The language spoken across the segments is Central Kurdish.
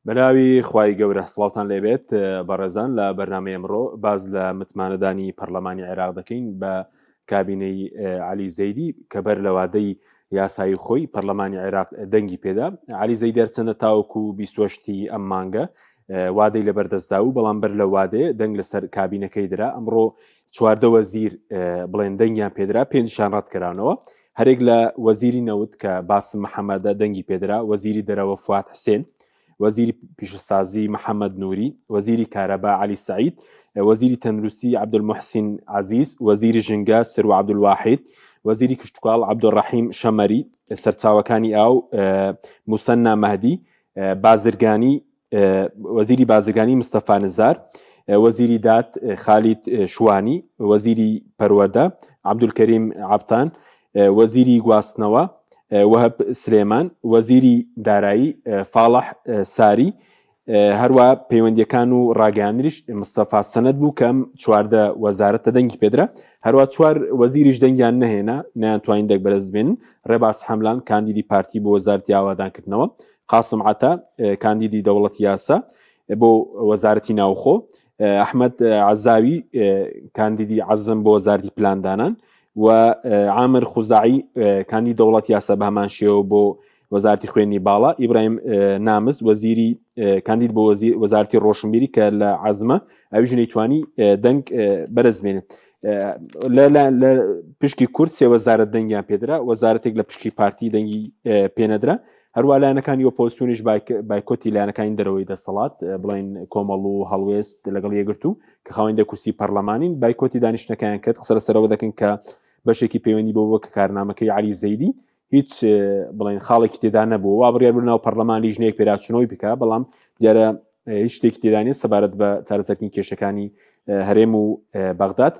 بەناوی خوای گەورە سڵاوتان لێبێت بەڕێزان لە بەرنامەی ئەمڕۆ باز لە متمانەدانی پەرلەمانی عێراق دەکەین بە کابینەی عەلی زەیدی کە بەر لە وادەی یاسایی خۆی پەرلەمانی عێراق دەنگی پێدا. عەلی زەیدی دەرچەندە تاوەکو 28 ئەم مانگە وادەی لەبەردەستدا و بەڵام بەر لە وادەیە دەنگ لەسەر کابینەکەی درا. ئەمڕۆ 14 وەزیر بڵێن دەنگیان پێدرا، پێنجشان ڕەتکراونەوە. هەرێک لە وەزیری نەوت کە باسم محەممەدە دەنگی پێدرا، وەزیری دەرەوە فواد حسێن، وەزیری پیشەسازی محەممەد نووری، وەزیری کارەبا علی سعید، وەزیری تەندروستی عەبدولموحسین عەزیز، وەزیری ژنگە سرو عەبدولواحید، وەزیری کشتوکاڵ عەبدوڕەحیم شەمەری، سەرچاوەکانی ئاو موسەنا مەهدی، بازرگانی وەزیری بازرگانی مستەفا نزار، وەزیری داد خالید شوانی، وەزیری پەروەردە عەبدولکەریم عەبتان، وەزیری گواستنەوە وهب سلێمان، وەزیری دارایی فاڵح ساری، هەروە پەیوەندیەکان و ڕاگەیاندنیش مستەفا سەنەد بوو کەم 14 وەزارەتە دەنگی پێدرا. هەروە 4 وەزیریش دەنگیان نەهێنا، نەیانتوانین دەک بەرز بێنن. ڕێباس حەملان کاندیدی پارتی بۆ وەزارەتی ئاوادانکردنەوە، قاسم عەتا کاندیدی دەوڵەتی یاسا بۆ وەزارەتی ناوخۆ، ئەحمەد عەزاوی کاندیدی عەزم بۆ وەزارەتی پلاندانان و عامر خوزاعی کاندی دەوڵەتی یاسا بە هەمان شێوە بۆ وەزارەتی خوێنی باڵا، ئیبراهیم نامز وەزیری کاندید بۆ وەزارەتی ڕۆشنبیری کە لە عەزمە ئەویش نەیتوانی دەنگ بەرز بێنێت. لە پشکی کورد سێ وەزارەت دەنگیان پێدرا، وەزارەتێک لە پشکی پارتی دەنگی پێنەدرا. هەروە لایەنەکانی ئۆپۆزیسیۆنیش بایکۆتی لایەنەکانی دەرەوەی دەسەڵات بڵین کۆمەڵ و هەڵوێست لەگەڵ یەکگرتو کە خاوەنی کورسی پەرلەمانین بایکۆتی دانیشتەکان کرد. قسە لەسەرەوە دەکەن کە بەشێکی پەیوەندی بۆ کە کارنامەکەی عەلی زەیدی هیچ بڵین خاڵێکی تێدا نەبوو، وا بڕیار بوو ناو پەرلەمانی ژنێک پێداچنەوەی بکە، بەڵام دیارە هیچ شتێکی تێدا نیە سەبارەت بە چارەسەرکردنی کێشەکانی هەرێم و بەغداد.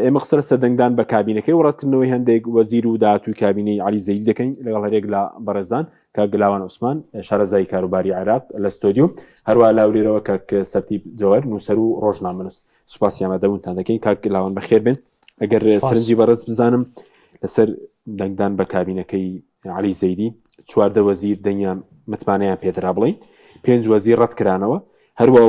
ئێمە قسە لەسەر دەنگدان بە کابینەکەی و ڕەتکردنەوەی هەندێک وەزیر و داهاتووی کابینەی عەلی زەیدی دەکەین لەگەڵ هەرێک لە بەڕێزان کاک گلاوان عوسمان شارەزای کاروباری عێراق لە ستۆدیۆ، هەروە لاولیرەوە کاک سەرتیب جەوەر نووسەر و ڕۆژنامەنووس. سوپاسی ئامادەبوونتان دەکەین. کاک گلاوان بەخێر بێن. ئەگەر سەرنجی بەڕێز بزانم لەسەر دەنگدان بە کابینەکەی عەلی زەیدی 14 وەزیر دەنگیان متمانەیان پێدرا، بڵین 5 وەزیر ڕەتکرانەوە، هەروە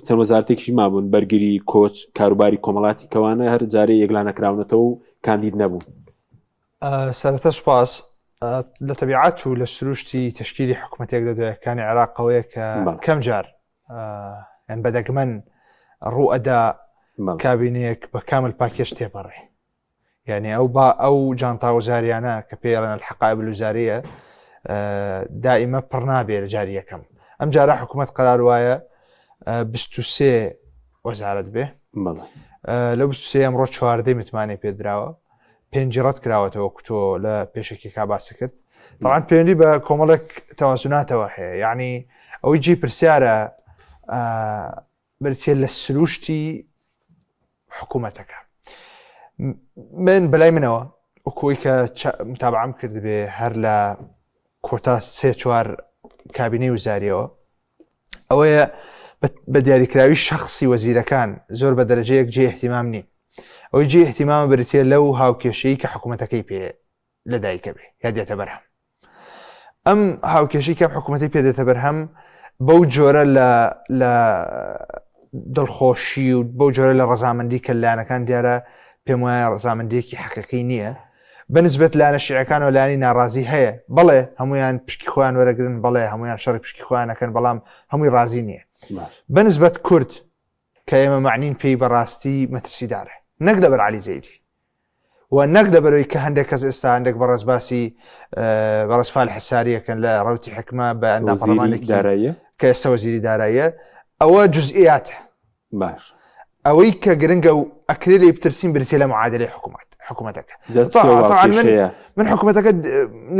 چەند وەزارەتێکیشی مابوون بەرگری کۆچ کاروباری کۆمەڵاتی کەوانە هەر جارێ یەکلانەکراونەتەوە و کاندید نەبوون. سەرەتا سوپاس. لە تەبیعەت و لە سروشتی تشکیلی حکوومەتێک دەدوێتەکانی عێراقەوەیە کە کەم جار یان بەدەگمەن ڕوو ئەدا کابینەیەک بە کامل پاکێش تێپەڕێ، یعنی ئەو جانتا وەزاریانە کە پێڵێن الحەقائب الوزاریە دائیمە پڕ نابێ لە جاری یەکەم. ئەم جارە حکوومەت قەرار وایە 23 وەزارەت بێ، لە 23 ئەمڕۆ 14 متمانەی پێدراوە، 5 ڕەتکراوەتەوە کتۆ لە پێشێکی کاباسی کرد. طبعاً پەیوەندی بە کۆمەڵێک تەوازوناتەوە هەیە، یعنی ئەوەی جێی پرسیارە بەرتێ لە سروشتی حکوومەتەکە. من بەلای منەوە وەکوی کە متابعەم کرد بێ هەر لە کۆتا 3-4 کابینەی وزاریەوە، ئەوەیە بە دیاریکراوی شخصی وەزیرەکان زۆر بە دەرەجەیەک جێ احتیمام نی. ئەوەی جێ احتیمامە بێتێ لەو هاوکێشەی کە حکوومەتەکەی پێ لەدایکە بێ یا دێتە بەرهەم. ئەم هاوکێشەی کەم حکوومەتی پێدێتە بەرهەم بەو جۆرە لە دڵخۆشی و بەو جۆرە لە ڕەزامەندی کە لایەنەکان دیارە پێم وایە ڕەزامەندیەکی حەقیقی نییە بەنسبەت لایەنە شیعەکان و لایەنی ناڕازی هەیە. بەڵێ هەمویان پشکی خۆیان وەرەگرن، بەڵێ هەمویان شەڕی پشکی خۆیانەکەن، بەڵام هەمووی ڕازی نییە. بەنسبەت کورد کە ئێمە معنین پێی بەڕاستی مەترسیدارە، نەک لەبەر عەلی زەیدی و نەک لەبەرەوەی کە هەندێک کەس ئێستا هەندێک بەڕێز باسی بەڕێز فالح ساریەکەن لە ڕەوتی حکمە بە ئەندام پەرلەمانێکی کە ئێستا وەزیری داراییە. ئەوە جزئیاتە باش، ئەوەی کە گرنگە و ئەکرێ لێ بترسین بریتێ لە معادلەی حکوومەتەکە. من حکوومەتەکە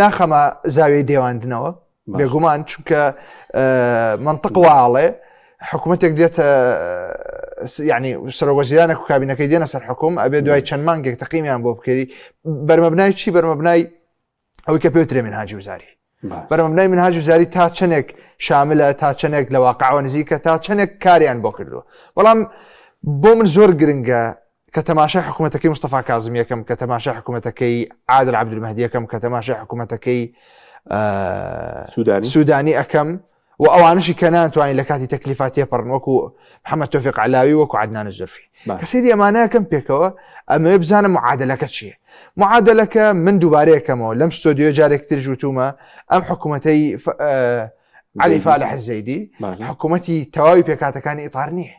ناخەمە زاویەی دێواندنەوە بێگومان، چونکە منطق واڵێ حکوومەتێک دێتە یعنی سەرۆکوەزیرانێک و کابینەکەی دێنە سەر حکووم ئەبێ دوای چەند مانگێک تەقیمیان بۆ بکەری بەرمەبنای چی؟ بەرمەبنای ئەوەی کە پێوترێ منهاجی وزاری، بەرمەبنای منهاجی وزاری تا چەندێک شاملە، تا چەندێک لە واقعەوە نزیکە، تا چەندێک کاریان بۆ کردووە. بەڵام بۆ من زۆر گرنگە کە تەماشای حکوومەتەکەی مستەفا کاظم یەکەم، کە تەماشای حکوومەتەکەی عادل عەبدولمەهدی یەکەم، کە تەماشای حکوومەتەکەی سودانی ئەەکەم و ئەوانشی کە ناتوانین لە کاتی تەکلیفات تێپەڕن وەکو محەممەد تۆفیق علاوی وەکو عەدنان زولفی کە سەیری ئەمانەکەم پێکەوە ئەمە بزانە معادلەکە چییە معادلەکە من دووبارەیەکەمەوە لەم ستۆدیۆ جارێکتر ژوتومە ئەم حکوومەتەی علی فالح الزەیدی حکوومەتی تەواوی پێکاتەکانی ئیطار نییە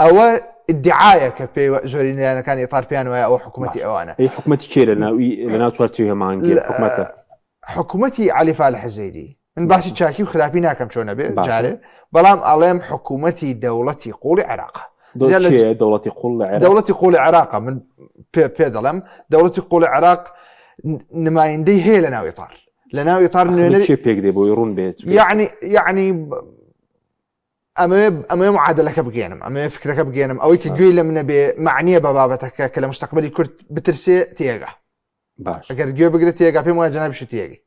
ئەوە ادعاە کە پێی زۆری نەیانەکانی ئیطار پێیان وایە ئەوە حکوومەتی ئەوانە حکوومەتی کێ لەناو چوارچێ هەمانگی حکوومەتە حکوومەتی علی فالح الزەیدی من باسی چاکی و خراپی ناکەم چۆنە بێ جارێ بەڵام ئەڵێم حکوومەتی دەوڵەتی قوڵی عێراق دەوڵەتی قوڵی عێراق من پێ دەڵێم دەوڵەتی قوڵی عێراق نمایندەی هەیە لە ناو ئیطار لە ناو ئیطار پێک دێ بۆی ڕوون بێت یعنی ئەمە معادلەکە بگەێنم ئەمە فکرەکە بگەێنم ئەوەی کە گوێی لە منە بێ معنیە بە بابەتەکە کە لە مستەقبەلی کورد بترسێ تێگە ئەگەر گوێ بگرێت تێگا پێم وایە جەنابیش تێگەی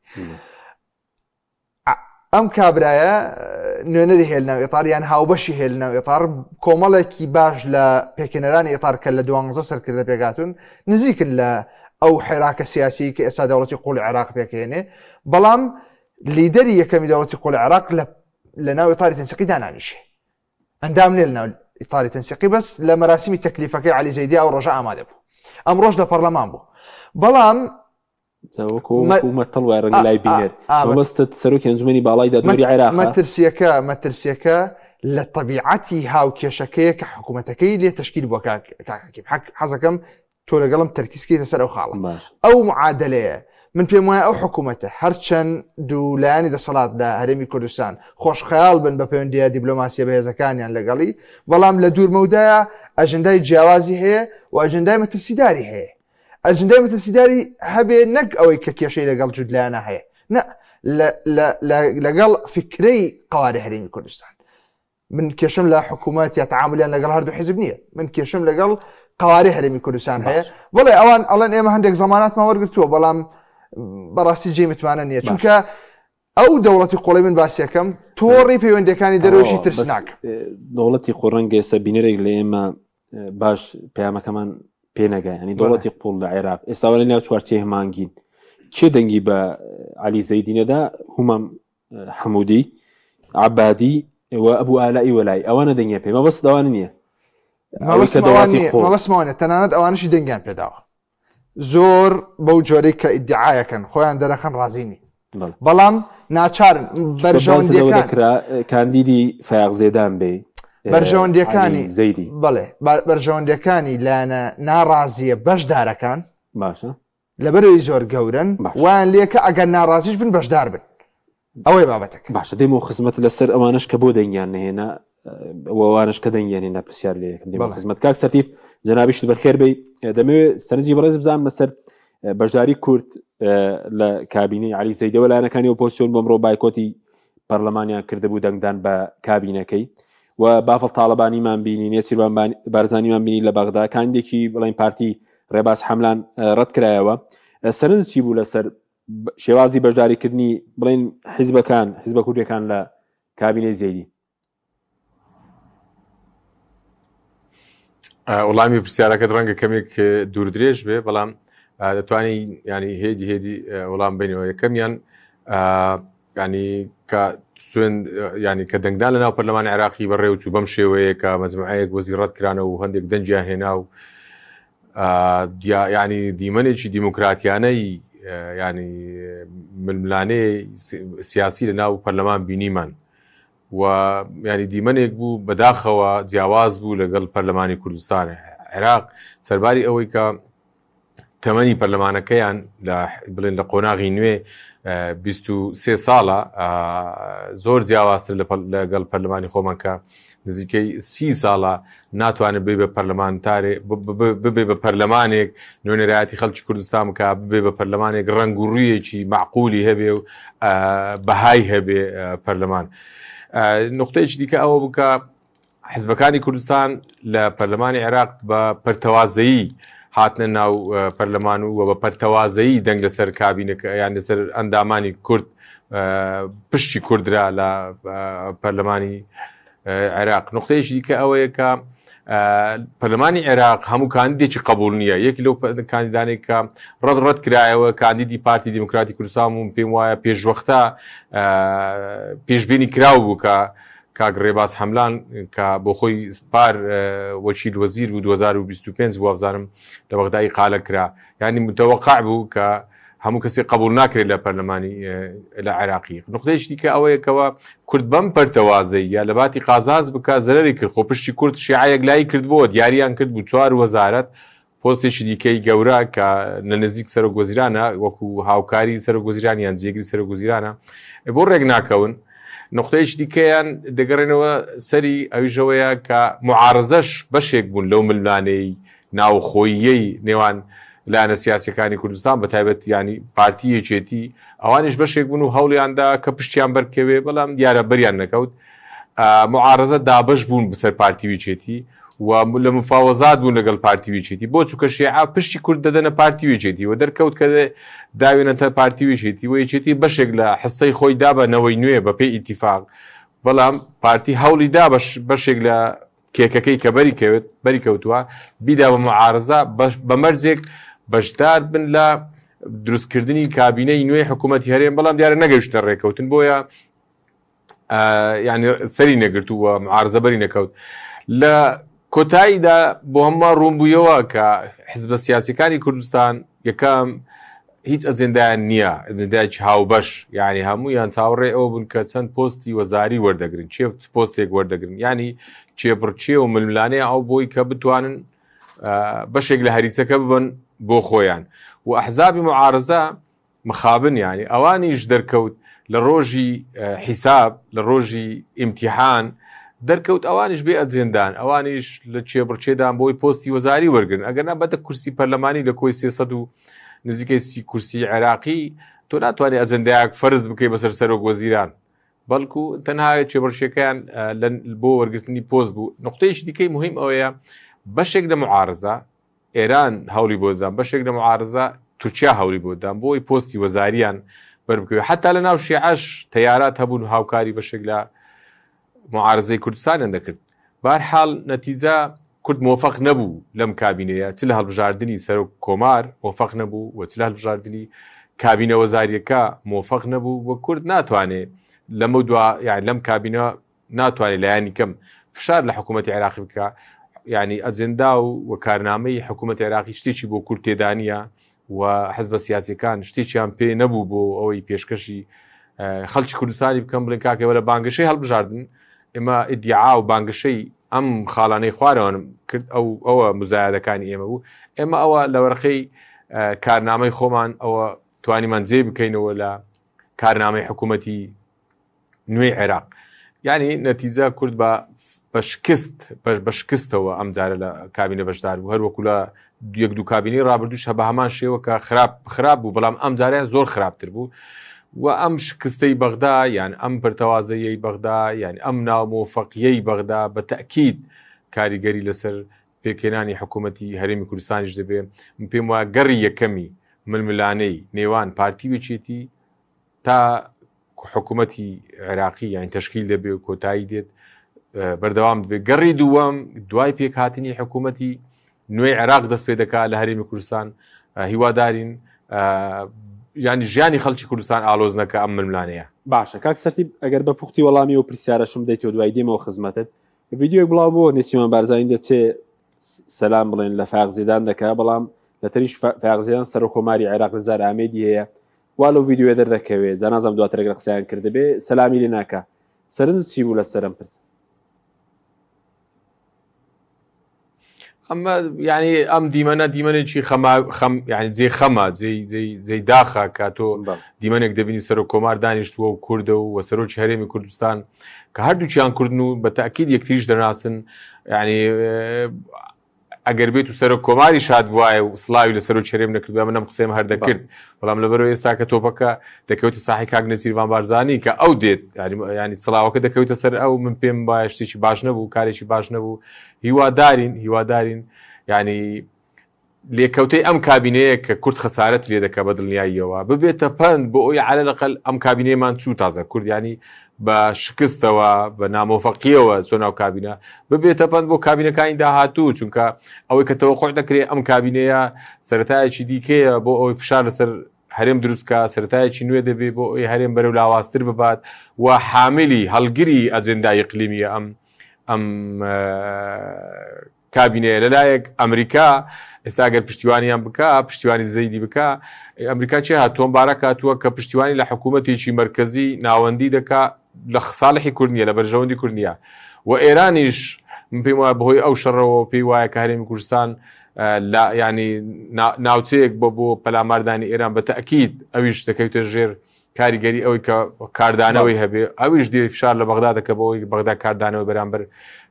ئەم کابرایە نوێنەری هێل ناو ئیطار یان هاوبەشی هێل ناو ئیطار کۆمەڵێکی باش لە پێکێنەرانی ئیطار کە لە 12 سەرکردە پێگاتون نزیکن لە ئەو حێراکە سیاسی کە ئێستا دەوڵەتی قوڵی عێراق پێکێنێ بەڵام لیدەری یەکەمی دەوڵەتی قوڵی عێراق لە ناو ئیطاری تەنسیقی دانانیشێ ئەندام نێ لە ناو ئیطاری تەنسیقی بەس لە مەراسیمی تەکلیفەکەی علی زەیدی ئەو ڕۆژە ئامادە بوو ئەم ڕۆژ لە پەرلەمان بوو بەڵام حکوومەت ڕەنگی لای بینێت مەبەستت سەرۆکی ئەنجومەنی باڵای دادوەری عێراق مەترسیەکە لە طبیعەتی هاوکێشەکەیە کە حکوومەتەکەی لێ تشکیل بووە کاکەکیم حەزەکەم تۆ لەگەڵم تەرکیزکەیتە سەر ئەو خاڵە ئەو معادلەیە من پێم وایە ئەو حکوومەتە هەرچەند دوولایانی دەسەڵاتدا هەرێمی کوردستان خۆشخەیاڵ بن بە پەیوەندیە دیبلۆماسیە بەهێزەکانیان لەگەڵی بەڵام لە دوورمەودایە ئەژەندای جیاوازی هەیە و ئەژەندای مەترسیداری هەیە ئەژەندای مەترسیداری هەبێ نەک ئەوەی کە کێشەی لەگەڵ جودلایانە هەیە لەگەڵ فکرەی قواری هەرێمی کوردستان من کێشم لە حکوومەت یا تعاملیان لەگەڵ هەردوو حیزب نییە من کێشم لەگەڵ قواری هەرێمی کوردستان هەیە بڵێ ئەوان ئەڵێن ئێمە هەندێک زەماناتمان وەرگرتووە بەڵام بەڕاستی جێ متمانە نییە چونکە ئەو دەوڵەتی قوڵی من باسیەکەم تۆڕی پەیوەندیەکانی دەرەوەشی ترسناک دەوڵەتی قوڕەنگە ئێستا بینەرێک لە ئێمە باش پەیامەکەمان پێنەگای ینی دەوڵەتی قوڵ لە عێراق ئێستا لە ناو چوارچێ هەمانگین کێ دەنگی بە علی زەیدینەدا هومەم حەموودی عەبادی و ئەبوو ئالایی وەلای ئەوانە دەنگیان پێ مەبەست دەوانە نییە مەبەستمەوانێت تەنانەت ئەوانشی دەنگیان پێداوە زۆر بەو جۆرەی کە ئیدعایەکەن خۆیان دەرەخەن ڕازینی بەڵام ناچارن بەرژەوەندەکرا کاندیدی فایەغزێدان بێ بەرژەوەندەکانی زەیدی بڵێ بەرژەوەندەکانی لایەنە ناڕازیە بەشدارەکان باشە لەبەرەوەی زۆر گەورن وایان لێکە ئەگەر ناڕازیش بن بەشدار بن ئەوەی بابەتەکە باشە دێمەوە خزمەت لەسەر ئەوانش کە بۆ دەنگیان نهێنا ئەوانش کە دەنگیانێنە پرسیار لێ یەکەم دێمە خزمەت کاک سەرتیب جەنابیشت بەخێر بێ دەمەوێت سەرنجی بەڕێز بزانم لەسەر بەشداری کورد لە کابینەی علی زەیدەوە لایەنەکانی ئۆپۆزیسیۆن بۆمڕۆ بایکۆتی پەرلەمانیان کردبوو دەنگدان بە کابینەکەی و بافڵ تاڵەبانیمان بینی نێسیر بارزانیمان بینی لە بەغدا کاندێکی بڵین پارتی ڕێباز حەملان ڕەت کرایەوە سەرنج چی بوو لەسەر شێوازی بەشداریکردنی بڵین حیزبەکان حیزبە کوردیەکان لە کابینەی زەیدی وەڵامی پرسیارەکەت ڕەنگە کەمێک دوور درێژ بێ بەڵام دەتوانی ینی هێدی وەڵام بینەوە یەکەمیان ینی کە سوێن ینی کە دەنگدان لە ناو پەرلەمانی عێراقی بەڕێ و چوو بەم شێوەیە کە مەجموعەیەک وەزیر ڕەت کرانەوە و هەندێک دەنجیان هێنا و ینی دیمەنێکی دیموکراتیانەی ینی ململانەی سیاسی لە ناو پەرلەمان بینیمان و ینی دیمەنێک بوو بەداخەوە جیاواز بوو لەگەڵ پەرلەمانی کوردستان عێراق سەرباری ئەوەی کە تەمەنی پەرلەمانەکەیان بڵێن لە قۆناغی نوێ 23 ساڵە زۆر جیاوازتر لەگەڵ پەرلەمانی خۆمان کە نزیکەی 30 ساڵە ناتوانێت بێ بە پەرلەمانتارێ ببێ بە پەرلەمانێک نوێنەرایەتی خەڵکی کوردستان بکە ببێ بە پەرلەمانێک ڕەنگ و ڕوویەکی معقولی هەبێ و بەهای هەبێ پەرلەمان. نقطەیەکی دیکە ئەوە بکە حیزبەکانی کوردستان لە پەرلەمانی عێراق بە پەرتەوازایی هاتنە ناو پەرلەمان و بە پەرتەوازایی دەنگ لەسەر کابینەکە یان لەسەر ئەندامانی کورد پشتی کوردرا لە پەرلەمانی عێراق. نقطەیەکی دیکە ئەوەیە کە پەرلەمانی عێراق هەموو کاندیدێکی قبول نییە. یەکی لەو کاندیدانێک کە ڕەت کرایەوە کاندیدی پارتی دیموکراتی کوردستان و پێم وایە پێشوەختە پێشبینی کراو بوو کە کاک ڕێباز حەملان کە بۆ خۆی پار وەکیل وەزیر بوو 2025 بوو وابزانم لە بەغدای قالە کرا. یعنی متوقع بوو کە هەموو کەسی قبول ناکرێت لە پەرلەمانی لە عێراقی. نقطەیەکی دیکە ئەوەیەکەوە کورد بەم پەرتەوازەی یا لە باتی قازانز بکە زەرری کرد. خۆ پشتی کورد شیعەیەک لای کردبووە دیاریان کرد بوو 4 وەزارەت پۆستێکی دیکەی گەورە کە لە نزیک سەرۆکوەزیرانە وەکو هاوکاری سەرۆکوەزیران یان جێگری سەرۆکوەزیرانە بۆ ڕێک ناکەون. نقطەیەکی دیکەیان دەگەڕێنەوە سەری ئەویژەوەیە کە معارزەش بەشێک بوون لەو ململانەی ناوخۆییەی نێوان لایەنە سیاسیەکانی کوردستان بە تایبەت ینی پارتی یەکێتی ئەوانش بەشێک بوون و هەوڵیاندا کە پشتیان بەرکەوێ بەڵام دیارە بەریان نەکەوت. معارزە دابش بوون بەسەر پارتی یەکێتی و لە مفاوەزات بوون لەگەڵ پارتی یەکێتی بۆ چووکە شیعە پشتی کورد دەدەنە پارتی یەکێتی و دەرکەوت کە داوێنەتە پارتی یەکێتی و یەکێتی بەشێک لە حسەی خۆی دا بە نەوەی نوێ بە پێی ئیتیفاق بەڵام پارتی هەوڵی دا بەشێک لە کێکەکەی کە بەری کەوتووە بیدا بە معارزە بە مەرجێک بەشدار بن لە دروستکردنی کابینەی نوێی حکوومەتی هەرێم بەڵام دیارە نەگەیشتە ڕێکەوتن بۆیە ینی سەری نەگرتووە معارزە بەری نەکەوت. لە کۆتاییدا بۆ هەموو ڕوونبوویەوە کە حزبە سیاسیەکانی کوردستان یەکەم هیچ ئەجێندایان نییە ئەجێندایەکی هاوبەش یعنی هەموویان چاوەڕێ ئەوە بوون کە چەند پۆستی وەزاری وەردەگرن چێ پۆستێک وەردەگرن ینی چێپڕچێ و ململانەیە ئەو بۆی کە بتوانن بەشێک لە هەریسەکە ببن بۆ خۆیان و ئەحزابی معارزە مخابن ینی ئەوانیش دەرکەوت لە ڕۆژی حیساب لە ڕۆژی ئیمتیحان دەرکەوت ئەوانیش بێ ئەجێندان ئەوانیش لە چێبڕچێدان بۆی پۆستی وەزاری وەرگن ئەگەر بەدە کورسی پەرلەمانی لە کۆی 300 و نزیکەی 30 کورسی عێراقی تۆ ناتوانێت ئەجەندایەک فەرز بکەی بەسەر سەرۆک وەزیران بەڵکو تەنها چێبڕچێکەکان بۆ وەرگرتنی پۆست بوو. نقطەیەکی دیکەی مهم ئەوەیە بەشێک لە معارزە ئێران هەوڵی بۆدان بەشێک لە معارزە تورکیا هەوڵی بۆدان بۆی پۆستی وەزاریان بەربکەوێت حتا لە ناو شیعەش تەیارات هەبوون هاوکاری بەشێک لە معارزەی کوردستانیان دەکرد. بەرحاڵ نەتیجە کورد مۆفەق نەبوو لەم کابینەیە چ لە هەڵبژاردننی سەرۆک کۆمار مۆفەق نەبوو و چ لە هەڵبژاردننی کابینە وەزاریەکە مۆفەق نەبوو و کورد ناتوانێت لەمە یعنی لەم کابینە ناتوانێت لایانی کەم فشار لە حکوومەتی عێراقی بکە یعنی ئەجێندا و کارنامەی حکوومەتی عێراقی شتێکی بۆ کورد تێدانیە و حزبە سیاسیەکان شتێکیان پێ نەبوو بۆ ئەوەی پێشکەشی خەڵکی کوردستانی بکەم بڵێن کاکەوە لە بانگەشەی هەڵبژاردن ئێمە ئیدعا و بانگەشەی ئەم خاڵانەی خوارەوەن کرد ئەوە مزایدەکانی ئێمە بوو ئێمە ئەوە لە وەرقەی کارنامەی خۆمان ئەوە توانیمان جێ بکەینەوە لە کارنامەی حکوومەتی نوێی عێراق یعنی نەتیجە کورد بە شکستەوە ئەم جارە لە کابینە بەشدار بوو هەروەکو لە یەک دوو کابینەی ڕابردووش بە هەمان شێوە کە خراپ بوو بەڵام ئەم جاریان زۆر خراپتر بوو و ئەم شکستەی بەغدا یان ئەم پرتەوازەیەی بەغدا یعنی ئەم ناومۆفەقیەی بەغدا بە تەکید کاریگەری لەسەر پێکێنانی حکوومەتی هەرێمی کوردستانیش دەبێت پێم وایە گەڕی یەکەمی ململانەی نێوان پارتی وەکێتی تا حکوومەتی عێراقی یان تەشکیل دەبێت و کۆتایی دێت بەردەوام دەبێت. گەڕی دووەم دوای پێکهاتنی حکوومەتی نوێی عێراق دەست پێ دەکات لە هەرێمی کوردستان هیوادارین ینی ژیانی خەڵکی کوردستان ئالۆز نەکە ئەم ململانەیە. باشە کاک سەرتی ئەگەر بە پوختی وەڵامی و پرسیارەشم دەیتەوە دوای دێمەوە خزمەتت ڤیددیۆک بڵاو بۆ نێچیمان بارزانین دەچێ سەلام بڵێن لە فاغزیدان دەکا بەڵام لە تەریش فاغزیدان سەر کۆماری عێراق لەزار ئامێدی هەیە وا لەو ڤیددیۆ دەردەکەوێت جانازم دواتر ئەگەر قسەیان کردبێ سەلامی لێ ناکە سەرنج چی بوو لە سەرم پرس ئەمە ینی ئەم دیمەنێکی ینی جێ خەمە جێی داخە کە تۆ دیمەنێک دەبینی سەر و کۆمار دانیشتووە و کوردە و سەرۆکی هەرێمی کوردستان کە هەردووچیان کوردن و بە تەکید یەکتریش دەناسن ینی ئەگەر بێت و سەر و کۆماری شاد وایە و سڵاوی لە سەرۆکی هەرێم نەکردووە منەم قسەم هەردەکرد بەڵام لەبەرەوە ئێستا کە تۆپەکە دەکەوتە ساحی کاک نەسیروان بارزانی کە ئەو دێت ینی سڵاوەکە دەکەوتە سەر ئەو من پێم وایە شتێکی باش نەبوو کارێکی باش نەبوو هیوادارین ینی لێکەوتەی ئەم کابینەیە کە کورد خەسارەت لێ دەکە بە دڵنیاییەوە ببێتە پند بۆ ئەوی عەلەلەقەل ئەم کابینەیەمان چوو تازە کورد ینی بە شکستەوە بە نامۆفەقیەوە چۆن ناو کابینە ببێتە پند بۆ کابینەکانی داهاتوو چونکە ئەوەی کە تەوەقع دەکرێت ئەم کابینەیە سەرەتایەکی دیکەیە بۆ ئەوەی فشار لەسەر هەرێم دروستکە سەرەتایەکی نوێ دەبێت بۆ ئەوی هەرێم بەرەو لاوااستر ببات و حاملی هەڵگری ئەجندای ئیقلیمیە ئەم کابینەیە لەلایەک ئەمریکا ئێستا گەر پشتیوانیان بکە پشتیوانی زەیدی بکە ئەمریکا چێ هاتووە بارە کاتووە کە پشتیوانی لە حکوومەتێکی مرکزی ناوەندی دەکا لە خساڵحی کوردنیە لە بەرژەوەندی کوردنیە و ئێرانیش پێم وایە بەهۆی ئەو شەڕەوە پێی وایە کە هەرێمی کوردستان ینی ناوچەیەک بۆ پەلاماردانی ئێران بە تەکید ئەویش دەکەوتە ژێر کاریگەری ئەوەی کە کاردانەوەی هەبێ ئەویش دی فشار لە بەغدا دەکە بۆەوەی بەغدا کاردانەوە بەرامبەر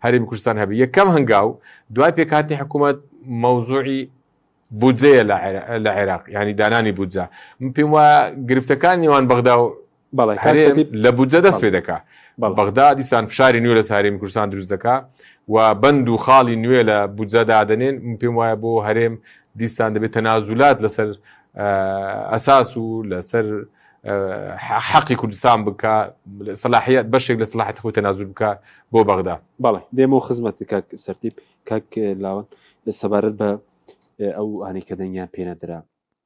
هەرێمی کوردستان هەبێ یەکەم هەنگاو دوای پێکهاتی حکوومەت مەوزوعی بودجەیە لە عێراق ینی دانانی بودجە پێم وایە گرفتەکان نێوان بەغدا و لە بودجە دەست پێ دەکا بەغدا دیسان فشاری نوێ لە هەرێمی کوردستان دروست دەکا و بند و خاڵی نوێ لە بودجەدا دەنێن پێم وایە بۆ هەرێم دیستان دەبێت تەنازولات لەسەر ئەساس و لەسەر حەقی کوردستان بکە سەلاحیەت بەشێک لە سەلاحیەت خۆی تەنازول بکە بۆ بەغدا بەڵێ دێمەوە خزمەت کاک سەرتیب کاک لاوان سەبارەت بە ئەو هەنێک کە دەنگیان پێنەدرا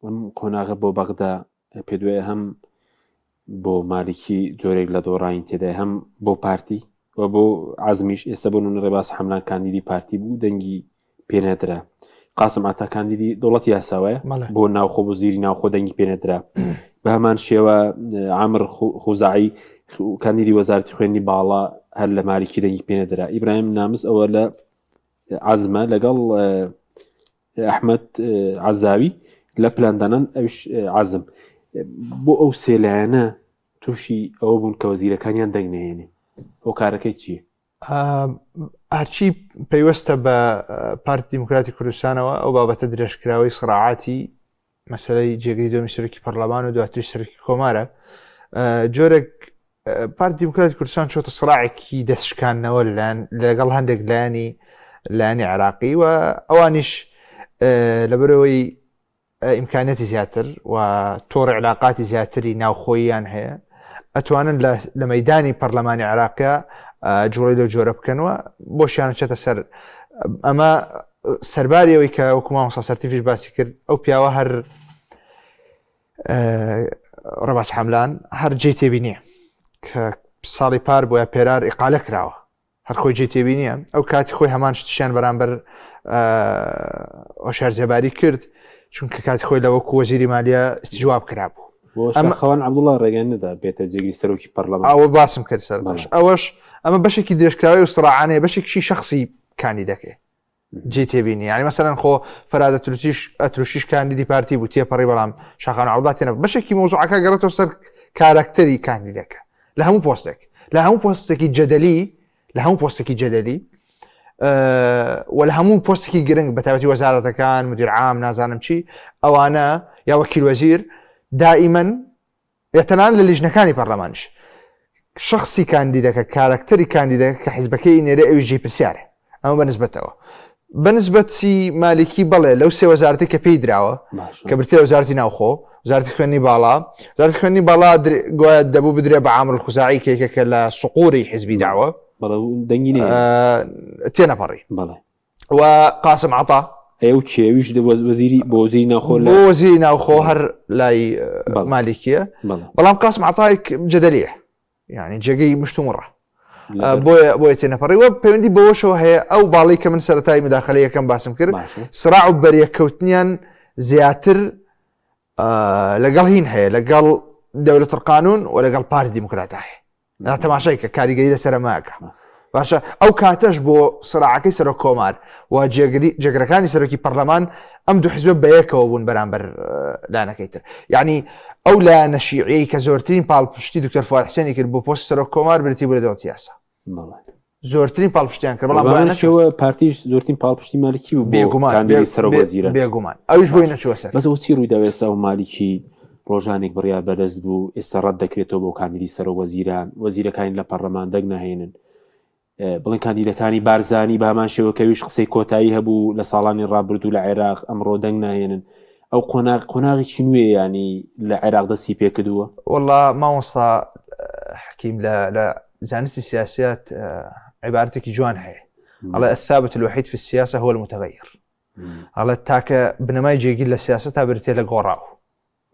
ئەم قۆناغە بۆ بەغدا پێ دوایە هەم بۆ مالکی جۆرێک لە دۆڕین تێدا هەم بۆ پارتی و بۆ عزمیش ئێستا بۆ ڕێباز حەملان کاندیدی پارتی بوو دەنگی پێنەدرا قاسم عتا کاندیدی دەوڵەتی یاساوایە بۆ ناوخۆ بۆ زیری ناوخۆ دەنگی پێنەدرا بە هەمان شێوە عامر خوزاعی کاندیدی وەزارەتی خوێندنی باڵا هەر لە مالکی دەنگی پێنەدرا ئیبراهیم نامس ئەوە لە عزمە لەگەڵ ئەحمەد عەزاوی لە پلاندانان ئەوش عزم بۆ ئەو سێلایەنە تووشی ئەوە بوون کە وەزیرەکانیان دەنگنێنێ ئەو کارەکەی چییە؟ هەرچی پەیوەستە بە پارتی دیموکراتی کوردستانەوە ئەو بابەتە درێژکراوەی سڕاعاتی مەسەلەی جێگەی دۆمی سەرۆکی پەرلەمان و دواتر سەرۆکی کۆمارە جۆرێک پارتی دیموکراتی کوردستان چۆتە سڕاعێکی دەستشکاندنەوە لەگەڵ هەندێک لایانی عێراقی و ئەوانیش لەبەرەوەی ئیمکانەتی زیاتر و تۆڕی علاقاتی زیاتری ناوخۆییان هەیە ئەتوانن لە مەیدانی پەرلەمانی عێراقیە جوڵی لەو جۆرە بکەنەوە بۆشیان چێتە سەر ئەمە سەرباری ئەوەی کە وەکو مامۆستا سەرتیفیش باسی کرد ئەو پیاوە هەر ڕێباز حەملان هەر جێی تێبی نییە کە ساڵی پار بۆیە پێرار ئیقالە کراوە هەر خۆی جێی تێبی نییە ئەو کاتی خۆی هەمان شتیان بەرامبەر هۆشیار زێباری کرد چونکە کاتی خۆی لە وەکو وەزیری مالیە استیجواب کرابوو خەوان عەبدوڵڵا ڕێگەیان نەدا بێتە جێگەی سەرۆکی پەرلەمان ئەوە باسم کرد سەرداش ئەوەش ئەمە بەشێکی درێژکراوی و سڕاعانەیە بەشێکی شخصی کاندیدەکەی جێ تێبینی ینی مەسەرەن خۆ فەرادە ئەتروشیش کاندیدی پارتی بوو تێپەڕی بەڵام شاخان عەبدوڵڵا تێنە بەشێکی مۆزوعەکە گەڕێتەوە سەر کارکتەری کاندیدەکە لە هەموو پۆستێک لە هەموو پۆستێکی جەدەلی لە هەموو پۆستێکی جەدەلی و لە هەموو پۆستێکی گرنگ بە تایبەتی وەزارەتەکان مدیر عام نازانم چی ئەوانە یا وەکیل وەزیر دائیمەن تەنان لە لیژنەکانی پەرلەمانیش شخصی کاندیدەکە کارکتەری کاندیدەکە کە حیزبەکەی نێرە ئەوی جێ پرسیارێ ئەمە بەنسبەتەوە بەنسبەتی مالکی بەڵێ لەو سێ وەزارەتی کە پێی دراوە کە بریتە وەزارەتی ناوخۆ وەزارەتی خوێندنی باڵا وەزارەتی خوێندنی باڵا گویا دەبوو بدرێ بە عامر خوزاعی کێکێکە لە سوقوری حیزبی داوە دەنگی تێنەپەڕی و قاسم عەتا ئەو چێویش وەزیری بۆ وەزیری ناوخۆ بۆ وەزیری ناوخۆ هەر لای مالکیە بەڵام قاسم عەتایەک جەدەلیە یعنی جێگەی مشتومڕە بۆیە تێنەپەڕی وە پەیوەندی بەوەشەوە هەیە ئەو باڵی کە من سەرەتای مداخەلە یەکەم باسم کرد سراع و بەریەکەوتنیان زیاتر لەگەڵ هین هەیە لەگەڵ دەولەت القانون و لەگەڵ پارتی دیموکرات هەیە تەماشای کە کاریگەری لەسەر ماکە باشە ئەو کاتەش بۆ سراعەکەی سەرۆک کۆمار و جێگرەکانی سەرۆکی پەرلەمان ئەم دوو حیزبە بەیەکەوە بوون بەرامبەر لایەنەکەی تر یعنی ئەو لایەنە شیعەی کە زۆرترین پاڵپشتی دکتۆر فواد حسێنی کرد بۆ پۆست سەرۆک کۆمار بریتی بوو لە دەوڵەتی یاسا زۆرترین پاڵپشتیان کرد بەڵام شەوە پارتیش زۆرترین پاڵپشتی مالکی و بێگومان سەرۆک وەزیرە بێگومان ئەویش بۆی نەچووە سەر بەس ئەو چی ڕوویدا ئێستا و مالکی ڕۆژانێک بڕیار بەدەست بوو ئێستا ڕەت دەکرێتەوە بۆ کاندیدی سەرۆک وەزیران وەزیرەکانی لە پەرلەمان دەنگنەهێنن بڵێن کاندیدەکانی بارزانی بە هەمان شێوەکەویش قسەی کۆتایی هەبوو لە ساڵانی ڕابردوو لە عێراق ئەمڕۆ دەنگ ناهێنن ئەو قۆناغێکی نوێ ینی لە عێراق دەستی پێکردووە وەڵڵا مامۆستا حكيم لا زانست السياسات عبارتك جوان هي على الثابت الوحيد في السياسة هو المتغير على التاكا بنما يجي يقول السياسة برتي لقوراو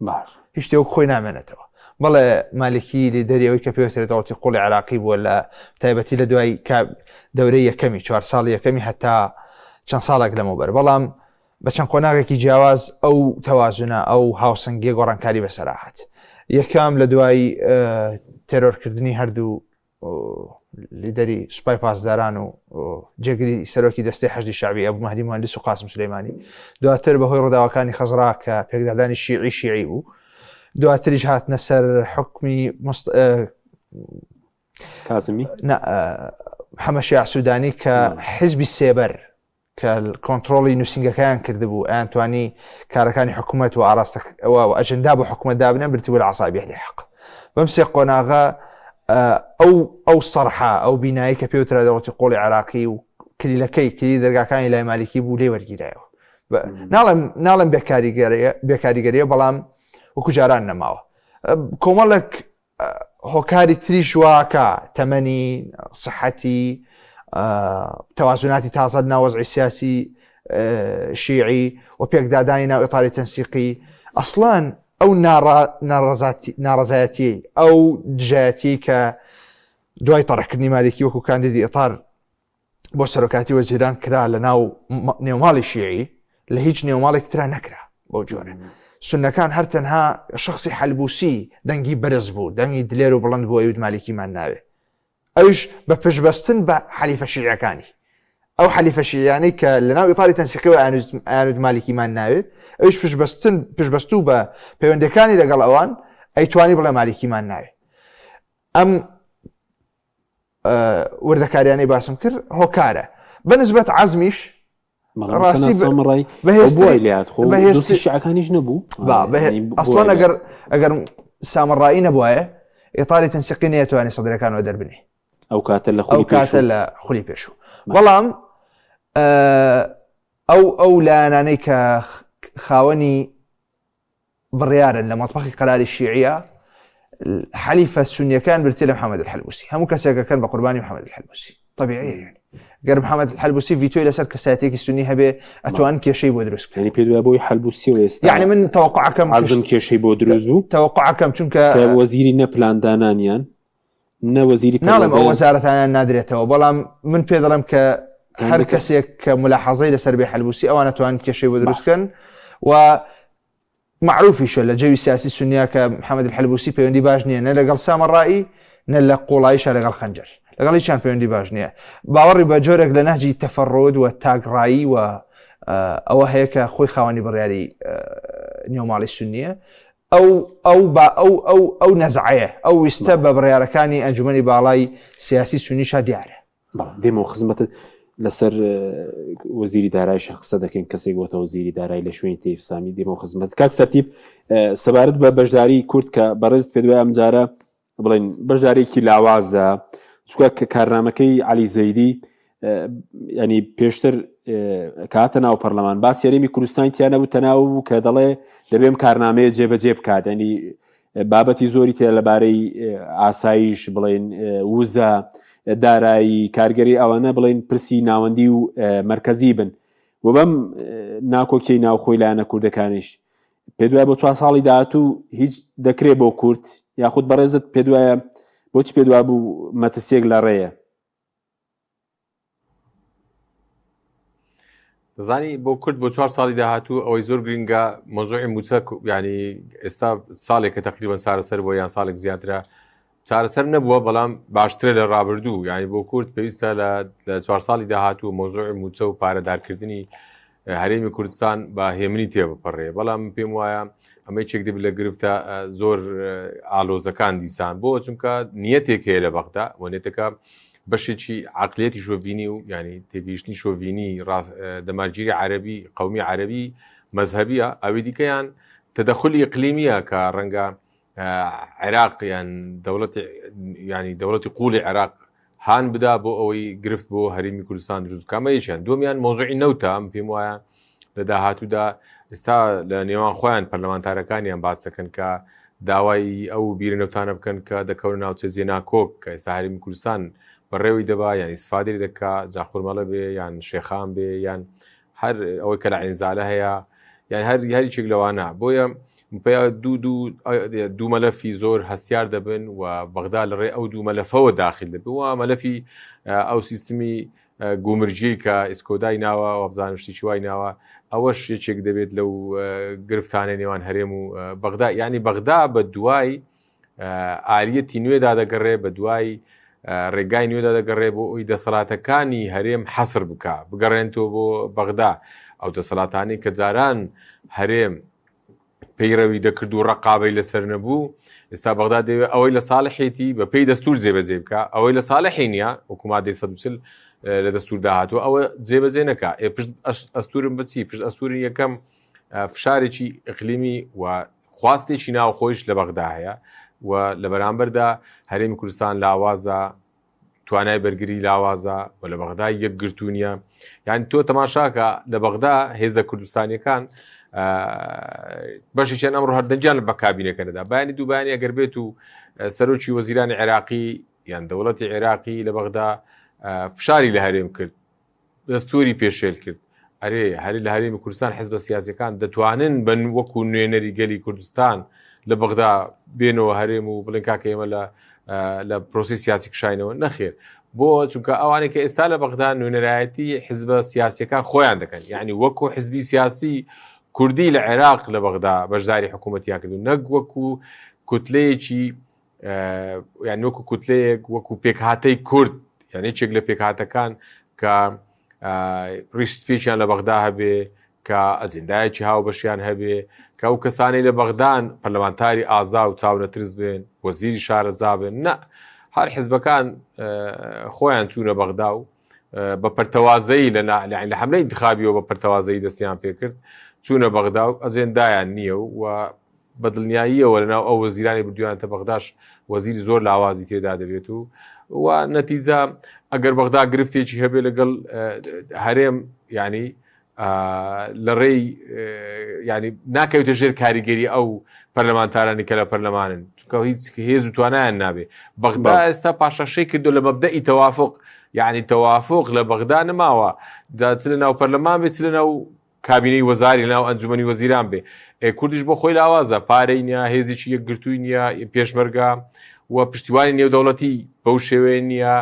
باش يشتي خوي نعمنته بلا مالكي لدري وي كمبيوتر دوتي قولي عراقي ولا تايبتي لدواي دوريه كمي 4 ساڵ كمي حتى چەند ساڵێک لەمەوبەر بەڵام بە چەند قۆناغێکی جیاواز ئەو تەوازنە ئەو هاوسەنگیە گۆڕانکاری بەسەراحەت یەکام لە دوای تێرۆرکردنی هەردوو لیدەری سوپای پاسداران و جێگیری سەرۆکی دەستەی حەشدی شعبی ئەبوو مەهدی مهندس و قاسم سلەیمانی دواتر بەهۆی ڕووداوەکانی خەزرا کە پێکدادانی شیعی بوو دواتریش هاتنە سەر حکمی کازمی محەممەد شیع سوودانی کە حزبی سێبەر کە کۆنتترۆڵی نووسنگەکەیان کردبوو ئەیانتوانی کارەکانی حکوومەت و ئاراستە و ئەجندا بۆ حکوومەت دابنە برتیوە لە عسابی ئەهلی حەق بەم سێ قۆناغا ئەو سەرحا ئەو بینایی کە پێوترا دەوڵەتی قۆڵی عراقی و کلیلەکەی کلی دەرگاکانی لای مالیکی بوو لێ وەرگیرایەوە ناڵم بێکاریگەریە بەڵام وەکو جاران نەماوە کۆمەڵک هۆکاری تریش واکە تەمەنی سەحەتی تەوازوناتی تازە ناوەزعی سیاسی شیعی و پێکدادانی ناو ئێطاری تەنسیقی ئەسڵان ئەو ناڕەزایەتی ئەو دژایەتی کە دوای تەڕەکردنی مالکی وەکو کاندیدی ئێطار بۆ سەرۆکاتی وەزیران کرا لە ناو نێوماڵی شیعی لە هیچ نێوماڵێک ترا نەکرا بۆ جۆرە سنەکان هەر تەنها شخصی حەلبوسی دەنگی بەرز بوو دەنگی دلێر و بڵند بوو ئەوید مالکیمان ناوێ ئەوش بە پشبەستن بە حەلیفە شیعەکانی ئەو حەلیفە شیعیانی کە لە ناو ئێطاری تەنسیقیەوە ئەیانوت مالکیمان ناوێ ئەوش پشبەستوو بە پەیوەندەکانی لەگەڵ ئەوان ئەیتوانی بڵێ مالکیمان ناوێ ئەم وردەکاریانەی باسم کرد هۆکارە بەنسبەت عەزمیش ڕاستی بەهێستی شیعەکانیش نەبوو ئەسڵان ئەگەر سامەڕایی نەبووایە ئێطاری تەنسیقی نەیەتوانی سەدرەکانەوە دەربنێ ئەو کاتە لە خولی پێشوو بەڵام ئەو لایەنانەی کە خاوەنی بڕیارن لە مەطبەخی قەراری شیعیە حەلیفە سونیەکان برتێ لە محەممەد الحەلبوسی هەموو کەسێکەکەن بە قوربانی محەممەد الحەلبوسی طبیعیە گەر محەممەد الحەلبوسی ڤیتۆی لەسەر کەسایەتێکی سونی هەبێ ئەتوان کێشەی بۆ دروست بکەن پێ دوای بۆی حەلبوسی و ئێستا یعنی من تەوەقعەکەم عەزم کێشەی بۆ دروست بوو تەوەقعەکەم چونکە وەزیری نەپلاندانانیان نەوەزیری ناڵێم ئەو وەزارەتانیان نادرێتەوە بەڵام من پێ دەڵێم کە هەر کەسێک کە ملاحەزەی لەسەر بێ حەلبوسی ئەوان ئەتوان کێشەی بۆ دروستکەن و معروفیشە لە جەوی سیاسی سونیا کە محەممەد الحەلبوسی پەیوەندی باش نییە نە لەگەڵ سامەڕایی نە لە قوڵاییشە لەگەڵ خەنجەر لەگەڵ هیچیان پەیوەندی باش نییە باوەڕی بە جۆرێک لە نەهجی تەفەڕۆد و تاگڕایی و ئەوە هەیە کە خۆی خاوەنی بڕیاری نێوماڵی سونیە ئەو نەزعەیە ئەو ویستە بە بڕیارەکانی ئەنجومەنی باڵای سیاسی سونیشا دیارە دێمەوە خزمەتت لەسەر وەزیری دارایی شەخصە دەکەین کەسێک بۆتە وەزیری دارایی لە شوێنی تێفسامی دێمەوە خزمەت کاک سەرتیب سەبارەت بە بەشداری کورد کە بەڕێز پێ دوای ئەم جارە بڵێن بەشدارێکی لاوازە چونکە کە کارنامەکەی عەلی زەیدی ینی پێشتر کاتە ناو پەرلەمان باس یاریمی کوردستانی تیا نەبوو تەناو بوو کە دەڵێ دەبێم کارنامەیە جێبەجێ بکات ینی بابەتی زۆری تێ لەبارەی ئاسایش بڵێن وزە دارایی کارگەری ئەوانە بڵێن پرسی ناوەندی و مرکزی بن و بەم ناکۆکیی ناوخۆی لایەنە کوردەکانیش پێ دوای بۆ 4 ساڵی داهاتوو هیچ دەکرێت بۆ کورد یاخود بەڕێزت پێ دوایە بۆچی پێ دوای بوو مەترسیەک لە ڕێیە دەزانی بۆ کورد بۆ 4 ساڵی داهاتوو ئەوەی زۆر گرنگە مۆزوعی موچە ینی ئێستا ساڵێک کە تقریبان چارەسەر بۆ یان ساڵێک زیاترە چارەسەر نەبووە بەڵام باشترە لە ڕابردوو ینی بۆ کورد پێویستە لە 4 ساڵی داهاتوو مۆزوعی موچە و پارەدارکردنی هەرێمی کوردستان بە هێمنی تێبپەڕێ بەڵام پێم وایە ئەمەی چێک دەبێت لە گرفتە زۆر ئالۆزەکان دیسان بۆ چونکە نیەتێک هەیە لە بەغدا وەنێتەکە بەشێکی عقلێتی شۆڤینی و ینی تێگەیشتنی شۆڤینی دەمارگیری عەرەبی قەومی عەرەبی مەزهەبیە ئەوەی دیکەیان تەدەخلی ئیقلیمیە کە ڕەنگە عێراق یان دەوڵەتی قوڵی عێراق هان بدا بۆ ئەوەی گرفت بۆ هەرێمی کوردستان دروست کامەیەکیان دومیان مۆزوعی نەوتە ئەم پێم وایە لە داهاتوودا ئێستا لە نێوان خۆیان پەرلەمانتارەکانیان باس دەکەن کە داوای ئەو بیرنەوتانە بکەن کە دەکەون ناوچە زێناکۆک کە ئێستا هەرێمی کوردستان بەڕێوەی دەبا یان ئیسفادەی دەکا جاخورمەڵە بێ یان شێخان بێ یان هەر ئەوەی کە لە عینزالە هەیە یان هەریچێک لەوانە بۆیە دوو مەلەفی زۆر هەستیار دەبن و بەغدا لەڕێ ئەو دوو مەلەفەوە داخل دەبن و مەلەفی ئەو سیستمی گومرجی کە ئیسکۆدای ناوە و بزانم شتی چوای ناوە ئەوەش یەکێک دەبێت لەو گرفتانە نێوان هەرێم و بەغدا یعنی بەغدا بە دوای ئالیەتی نوێدا دەگەڕێ بە دوای ڕێگای نوێدا دەگەڕێ بۆ ئەوی دەسەڵاتەکانی هەرێم حەسر بکە بگەڕێنەوە بۆ بەغدا ئەو دەسەڵاتانی کە جاران هەرێم پەیڕەوی دەکرد و ڕقابەی لەسەر نەبوو ئێستا بەغدا دەوێت ئەوەی لە ساڵحێتی بە پێی دەستور جێبەجێ بکە ئەوەی لە ساڵحی نییە حکوومەتی 140 لە دەستور داهاتوە ئەوە جێبەجێ نەکا پشت ئەستورم بچی پشت ئەستوری یەکەم فشارێکی ئیقلیمی و خواستێکی ناوخۆیش لە بەغدا هەیە و لە بەرامبەردا هەرێمی کوردستان لاوازە توانای بەرگری لاوازە و لە بەغدا یەکگرتوونیە یعنی تۆ تەماشاکە لە بەغدا هێزە کوردستانیەکان بەشێکیان ئەمڕۆ هەردەنجیان بە کابینەکەنەدا بەیانی دووبانی ئەگەر بێت و سەرۆکی وەزیرانی عێراقی یان دەوڵەتی عێراقی لە بەغدا فشاری لە هەرێم کرد دەستوری پێشێل کرد ئەرێ هەری لە هەرێمی کوردستان حیزبە سیاسیەکان دەتوانن بن وەکو نوێنەری گەلی کوردستان لە بەغدا بێنەوە هەرێم و بڵێن کاکە ئێمە لە پرۆسی سیاسی کشاینەوە نەخێر بۆ چونکە ئەوانێک کە ئێستا لە بەغدا نوێنەرایەتی حیزبە سیاسیەکان خۆیان دەکەن یعنی وەکو حیزبی سیاسی کوردی لە عێراق لە بەغدا بەشداری حکوومەتیان کردو نەک وەکو کوتلەیەکی یان وەکو کوتلەیەک وەکو پێکهاتەی کورد یعنی چێک لە پێکهاتەکان کە ڕیشسپێکیان لە بەغدا هەبێ کە ئەزیندایەکی هاوبەشیان هەبێ کە ئەو کەسانی لە بەغدان پەرلەمانتاری ئازا و چاونەترس بێن وەزیری شارەزا بن نە هەر حیزبەکان خۆیان چوونە بەغدا و بە پەرتەوازەی لە حملەی انتخابیەوە بە پەرتەوازەی دەستیان پێکرد چوونە بەغدا و ئەزێندایان نییە و بەدڵنیاییەوە لەناو ئەو وەزیرانی بردویانتە بەغداش وەزیری زۆر لاوازی تێدا دەبێت و نەتیجە ئەگەر بەغدا گرفتێکی هەبێ لەگەڵ هەرێم ینی لە ڕێی ینی ناکەوێتە ژێر کاریگەری ئەو پەرلەمانتارانی کە لە پەرلەمانن چونکە هیچ هێز و توانایان نابێ بەغدا ئێستا پاشەشەی کردو لە مەبدەئی تەوافق یعنی تەوافق لە بەغدا نەماوە جا چ لە ناو پەرلەمان بێت چ لە ناو کابینەی وەزاری لە ناو ئەنجومەنی وەزیران بێ کوردیش بۆ خۆی لاوازە پارەی نییە هێزێکی یەکگرتووی نییە پێشمەرگە و پشتیوانی نێودەوڵەتی بەو شێوەیە نییە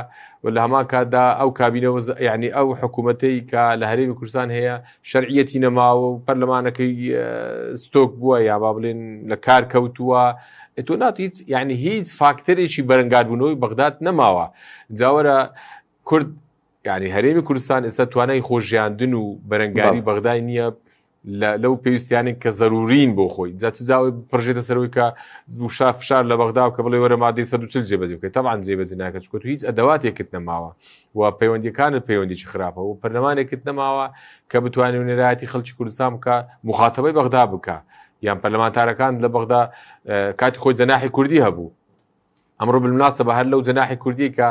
و لە هەمان کاتدا ئەو کابینە یعنی ئەو حکوومەتەی کە لە هەرێمی کوردستان هەیە شەرعیەتی نەماوە و پەرلەمانەکەی ستۆک بووە یا با بڵێن لە کار کەوتووە تۆ نات هیچ یعنی هیچ فاکتەرێکی بەرەنگاربوونەوەی بەغداد نەماوە جاوەرە کورد یعنی هەرێمی کوردستان ئێستا توانای خۆشیاندن و بەرەنگاری بەغدای نییە لەو پێویستیانی کە زەرورین بۆ خۆی جاچجاوی پڕژێتە سەرەوەی کە وشا فشار لە بەغدا و کە بڵێ وەرە مادەی 140 جێبەجێ بکەیت تەبعاً جێبەجێ ناکەت چونکە تو هیچ ئەدەواتێکت نەماوە و پەیوەندیەکانت پەیوەندیی خراپە و پەرلەمانێکت نەماوە کە بتوانێت نێرایەتی خەڵکی کوردستان بکە مخاتەبەی بەغدا بکە یان پەرلەمانتارەکان لە بەغدا کاتی خۆی جەناحی کوردی هەبوو ئەمڕۆ بالمناسبە هەر لەو جەناحی کوردی کە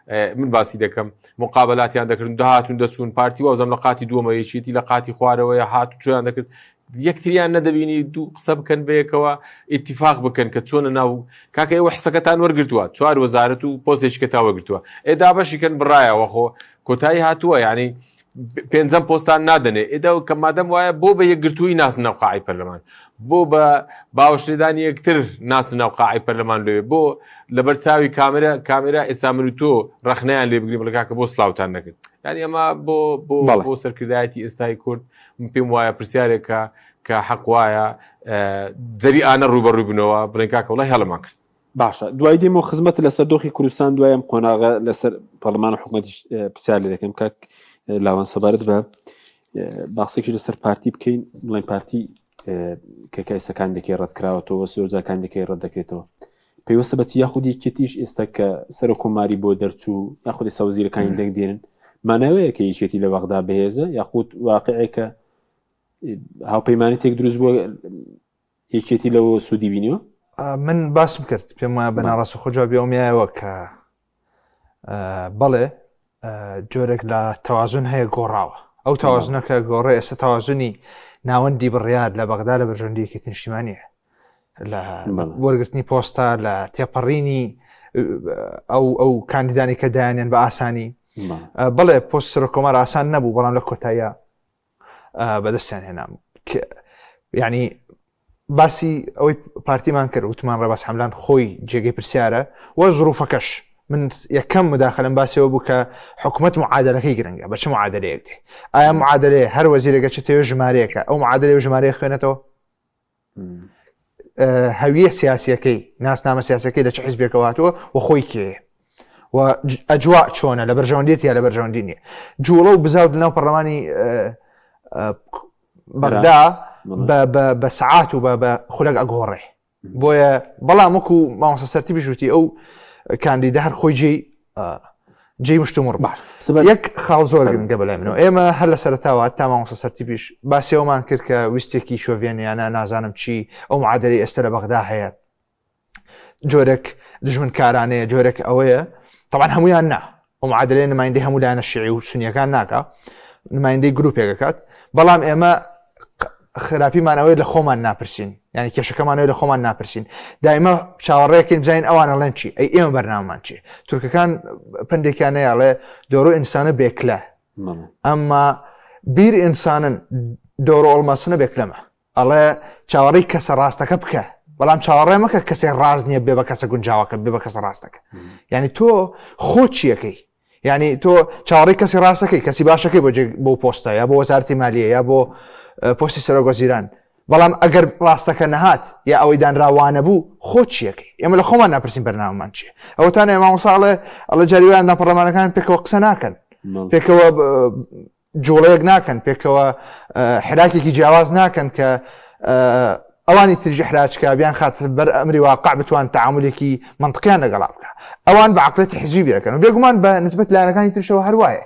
من باسی دەکەم مقابلاتیان دەکردن داهاتون دەچوون پارتی وازم لە قاتی دووەمە یەکێتی لە قاتی خوارەوەیە هاتو چۆیان دەکرد یەکتریان نەدەبینی دوو قسە بکەن بەیەکەوە ئیتیفاق بکەن کە چۆنە ناو کاکە ئێوە حسەکەتان وەرگرتووە چوار وەزارەت و پۆستێکەکە تا وەرگرتووە ئێدا بەشیکەن بڕایەوە خۆ کۆتایی هاتووە یعنی پێنجەم پۆستان نادەنێ ئێدا کە مادەم وایە بۆ بە یەکگرتووی ناسن ناو قاعی پەرلەمان بۆ بە باوەشلێدانی یەکتر ناسن ناو قاعی پەرلەمان لێ بۆ لەبەر چاوی کامێرا ئێستا من و تۆ ڕەخنەیان لێ بگرین بڵێ کاکە بۆ سلااوتان نەکرد یعنی ئەمە بۆ سەرکردایەتی ئێستای کورد پێم وایە پرسیارێکە کە حەق وایە جەری ئانە ڕوبەڕووی بنەوە بڵێن کاکە وڵای هەڵەمان کرد باشە دوای دێمەوە خزمەت لەسەر دۆخی کوردستان دوایم قۆناغا لەسەر پەرلەمان و حکوومەتی پرسیار لێ دەکەم کاک لاوان سەبارەت بە باخسێکی لەسەر پارتی بکەین بڵێن پارتی کە کایسەکانێکی ڕەتکراوەتەوە سۆرجاکانێکی ڕەت دەکرێتەوە پێوەستە بەچی یاخودی کێتیش ئێستا کە سەر کۆماری بۆ دەرچوو یاخودی سەوزیرەکانی دەنگ دێنن مانەوەیە کە یەکێتی لە بەغدا بەهێزە یاخود واقعێکە هاوپەیمانی تێک دروست بووە یەکێتی لەوە سوودی بینیوە من باسم کرد پێم وایە بەناڕاست و خۆجوابی ئەومیایەوە کە بەڵێ جۆرێک لە تەوازن هەیە گۆڕاوە ئەو تەوازنەکە گۆڕێ ئێستا تەوازنی ناوەندی بڕیار لە بەغدا لە بەرژەوەندیەکی نیشتیمانیە لە وەرگرتنی پۆستە لە تێپەڕینی ئەو کاندیدانی کە دایانێن بە ئاسانی بڵێ پۆست سەرۆک کۆمار ئاسان نەبوو بەڵام لە کۆتاییە بەدەستیان هێنام یعنی باسی ئەوەی پارتیمان کرد وتمان ڕێباز حەملان خۆی جێگەی پرسیارە وە زروفەکەش من یەکەم مداخلم باسیەوە بوو کە حکوومەت معادلەکەی گرنگە بە چ معادلەیەک دێ ئایا معادلەیە هەر وەزیرێکە چێتەوە ژمارەیەکە ئەو معادلەی و ژمارەیە خوێنێتەوە هەویە سیاسیەکەی ناسنامە سیاسەکەی لە چ حیزبێکەوە هاتووە و خۆی کێ و ئەجوا چۆنە لە بەرژەوەندێت یا لە بەرژەوەندی نییە جوڵە و بزاوت لەناو پەرلەمانی بەغدا بە سعات و بە خولەک ئەگۆڕێ بۆیە بەڵام وەکو مامۆستا سەرتی بژوتی ئەو کاندیدا هەر خۆی جێی مشتومڕ باش یەک خاڵ زۆر گرنگە بەلای منەوە ئێمە هەر لە سەرەتاوە تا مامۆستا سەرتی پیش باسیەوەمان کرد کە ویستێکی شۆڤێنیانە نازانم چی ئەو معادلەی ئێستا لە بەغدا هەیە جۆرێک دژمن کارانەیە جۆرێک ئەوەیە طبعا هەمویان نا ئەو معادلەی نمایندەی هەموو لایەنە شیعی و سونیەکان ناکە نمایندەی گروپێکەکەت بەڵام ئێمە خراپیمانەوەی لە خۆمان ناپرسین یعنی کێشەکەمانەوەی لە خۆمان ناپرسین دائما چاوەڕێکین بزین ئەوانە لەن چی ئەی ئێمە بەرنامەمان چی تورکەکان پندێکیانەیەڵێ دۆڕۆ ئینسانە بێکلە ئەمما بیر ئینسانن دۆڕۆ ئۆڵماسنە بێکلەمە ئەڵێ چاوەڕێی کەسە ڕاستەکە بکە بەڵام چاوەڕێ مەکە کەسێک ڕاز نییە بێ بە کەسە گونجاوەکە بێ بە کەسە ڕاستەکە یعنی تۆ خۆ چیەکەی یعنی تۆ چاوەڕێی کەسی ڕاستەکەی کەسی باشەکەی بۆ پۆستە یا بۆ وەزارەتی مالیە یا بۆ پۆستی سەرۆکوەزیران بەڵام ئەگەر ڕاستەکە نەهات یا ئەوەی دانراوانە بوو خۆ چیەکەی ئێمە لە خۆمان ناپرسین بەرنامەمان چیە ئەوەتان ئێمە مامۆستاڵێ ئەڵە جاریوان ناپەرلەمانەکان پێکەوە قسە ناکەن پێکەوە جوڵەیەک ناکەن پێکەوە حراکێکی جیاواز ناکەن کە ئەوانی تریژی حراجکە بیان خاتر بەر ئەمری واقع بتوان تعاملێکی منطقیان لەگەڵا بکە ئەوان بە عەقڵەتی حیزبی بیرەکەن و بێگومان بە نسبەت لایەنەکانی ترشەوە هەروایە